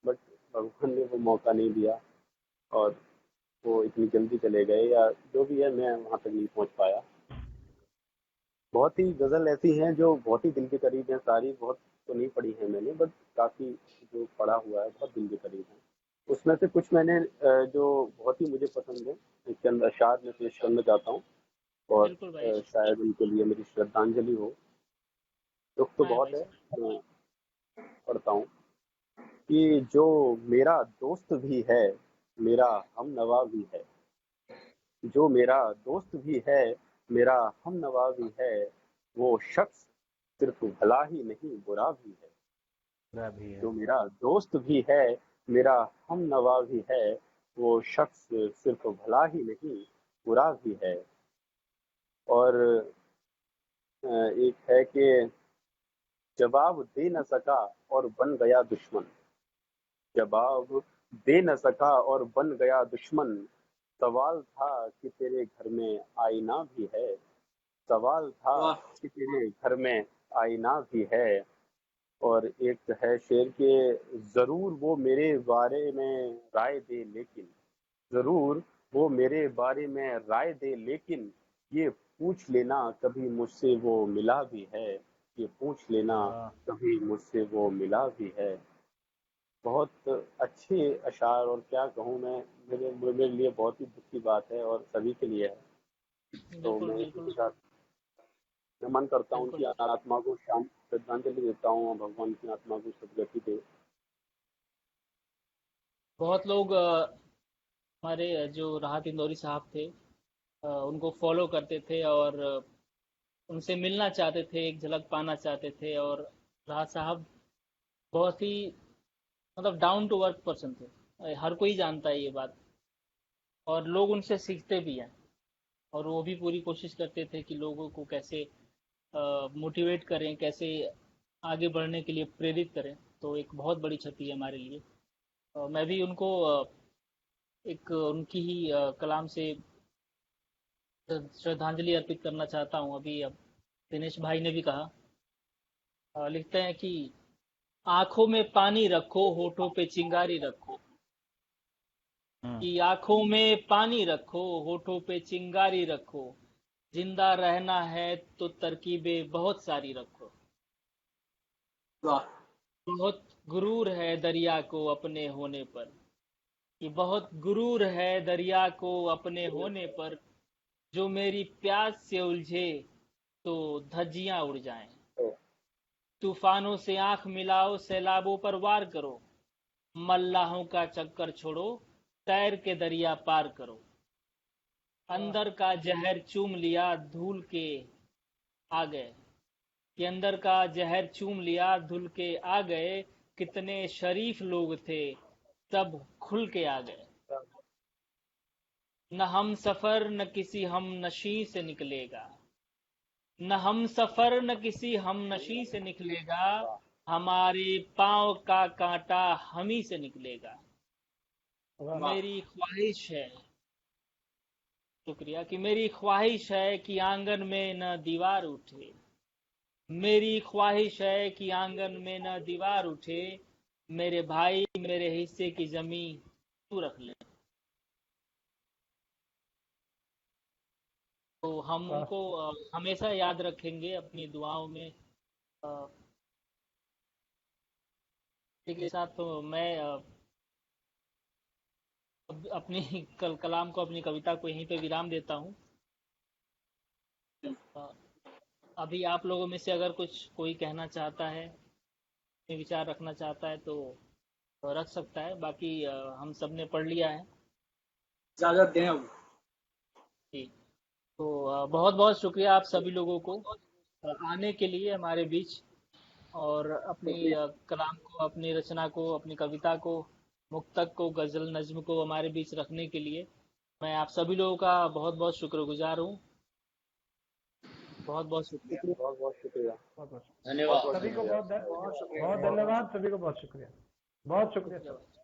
बट भगवान ने वो मौका नहीं दिया और वो इतनी जल्दी चले गए, या जो भी है, मैं वहाँ तक नहीं पहुँच पाया। बहुत ही गज़ल ऐसी हैं जो बहुत ही दिल के करीब हैं सारी, बहुत तो नहीं पढ़ी है मैंने, बट काफ़ी जो पढ़ा हुआ है बहुत दिल के करीब है। उसमें से कुछ मैंने जो बहुत ही मुझे पसंद है, इसके अंदर अशार में पेश करना चाहता हूँ और बिल्कुल भाई। शायद उनके लिए मेरी श्रद्धांजलि हो। दुख तो हाँ बहुत भाई। है, मैं पढ़ता हूँ कि जो मेरा दोस्त भी है, मेरा हमनवा भी है। जो मेरा दोस्त भी है, मेरा हमनवा भी है, वो शख्स सिर्फ भला ही नहीं बुरा भी है। पूरा भी है। जो मेरा दोस्त भी है, मेरा हमनवा भी है, वो शख्स सिर्फ भला ही नहीं बुरा भी है। और एक है कि जवाब दे न सका और बन गया दुश्मन। जवाब दे न सका और बन गया दुश्मन। सवाल था कि तेरे घर में आईना भी है। सवाल था वाह कि तेरे घर में आईना भी है। और एक है शेर के, जरूर वो मेरे बारे में राय दे लेकिन, जरूर वो मेरे बारे में राय दे लेकिन, ये पूछ लेना कभी मुझसे वो मिला भी है। ये पूछ लेना वाह, कभी मुझसे वो मिला भी है। बहुत अच्छे अशार, और क्या कहूँ मैं, मेरे लिए बहुत ही दुख की बात है और सभी के लिए है। तो बिल्कुल मैं इसी बिल्कुल के साथ नमन करता हूँ बिल्कुल। कि आत्मा को श्रद्धांजलि देता हूँ और भगवान की आत्मा को सदगति दे। बहुत लोग हमारे जो राहत इंदौरी साहब थे, उनको फॉलो करते थे और उनसे मिलना चाहते थे, एक झलक पाना चाहते थे। और राहत साहब बहुत ही मतलब डाउन टू अर्थ पर्सन थे। हर कोई जानता है ये बात, और लोग उनसे सीखते भी हैं। और वो भी पूरी कोशिश करते थे कि लोगों को कैसे मोटिवेट करें, कैसे आगे बढ़ने के लिए प्रेरित करें। तो एक बहुत बड़ी क्षति है हमारे लिए। मैं भी उनको एक उनकी ही कलाम से श्रद्धांजलि अर्पित करना चाहता हूँ। अभी अब दिनेश भाई ने भी कहा, लिखते हैं कि आंखों में पानी रखो, होठों पे चिंगारी रखो। हम्म, कि आंखों में पानी रखो, होठों पे चिंगारी रखो। जिंदा रहना है तो तरकीबें बहुत सारी रखो। वाह। बहुत गुरूर है दरिया को अपने होने पर। कि बहुत गुरूर है दरिया को अपने होने पर। जो मेरी प्यास से उलझे तो धज्जियां उड़ जाएं। तो तूफानों से आंख मिलाओ, सैलाबों पर वार करो। मल्लाहों का चक्कर छोड़ो, तैर के दरिया पार करो। अंदर का जहर चूम लिया धूल के आ गए। कि अंदर का जहर चूम लिया धुल के आ गए। कितने शरीफ लोग थे, सब खुल के आ गए। न हम सफर न किसी हम नशी से निकलेगा। न हम सफर न किसी हम नशी से निकलेगा। हमारे पांव का कांटा हम ही से निकलेगा। वाह। मेरी ख्वाहिश है शुक्रिया। कि मेरी ख्वाहिश है कि आंगन में न दीवार उठे, मेरी ख्वाहिश है कि आंगन में न दीवार उठे, मेरे भाई मेरे हिस्से की जमीन तू रख ले। तो हम उनको हमेशा याद रखेंगे अपनी दुआओं में। अ, इसी के साथ तो मैं अपनी कलाम को, अपनी कविता को यहीं पे विराम देता हूँ। अभी आप लोगों में से अगर कोई कहना चाहता है, अपने विचार रखना चाहता है तो रख सकता है, बाकी हम सब ने पढ़ लिया है। इजाजत दें अब। जी, तो बहुत बहुत शुक्रिया आप सभी लोगों को आने के लिए हमारे बीच, और अपनी कलाम को, अपनी रचना को, अपनी कविता को, मुक्तक को, गजल नज्म को हमारे बीच रखने के लिए मैं आप सभी लोगों का बहुत बहुत शुक्रगुजार हूँ। बहुत बहुत शुक्रिया। बहुत बहुत शुक्रिया। बहुत बहुत धन्यवाद। सभी को बहुत धन्यवाद, सभी को बहुत शुक्रिया, बहुत शुक्रिया।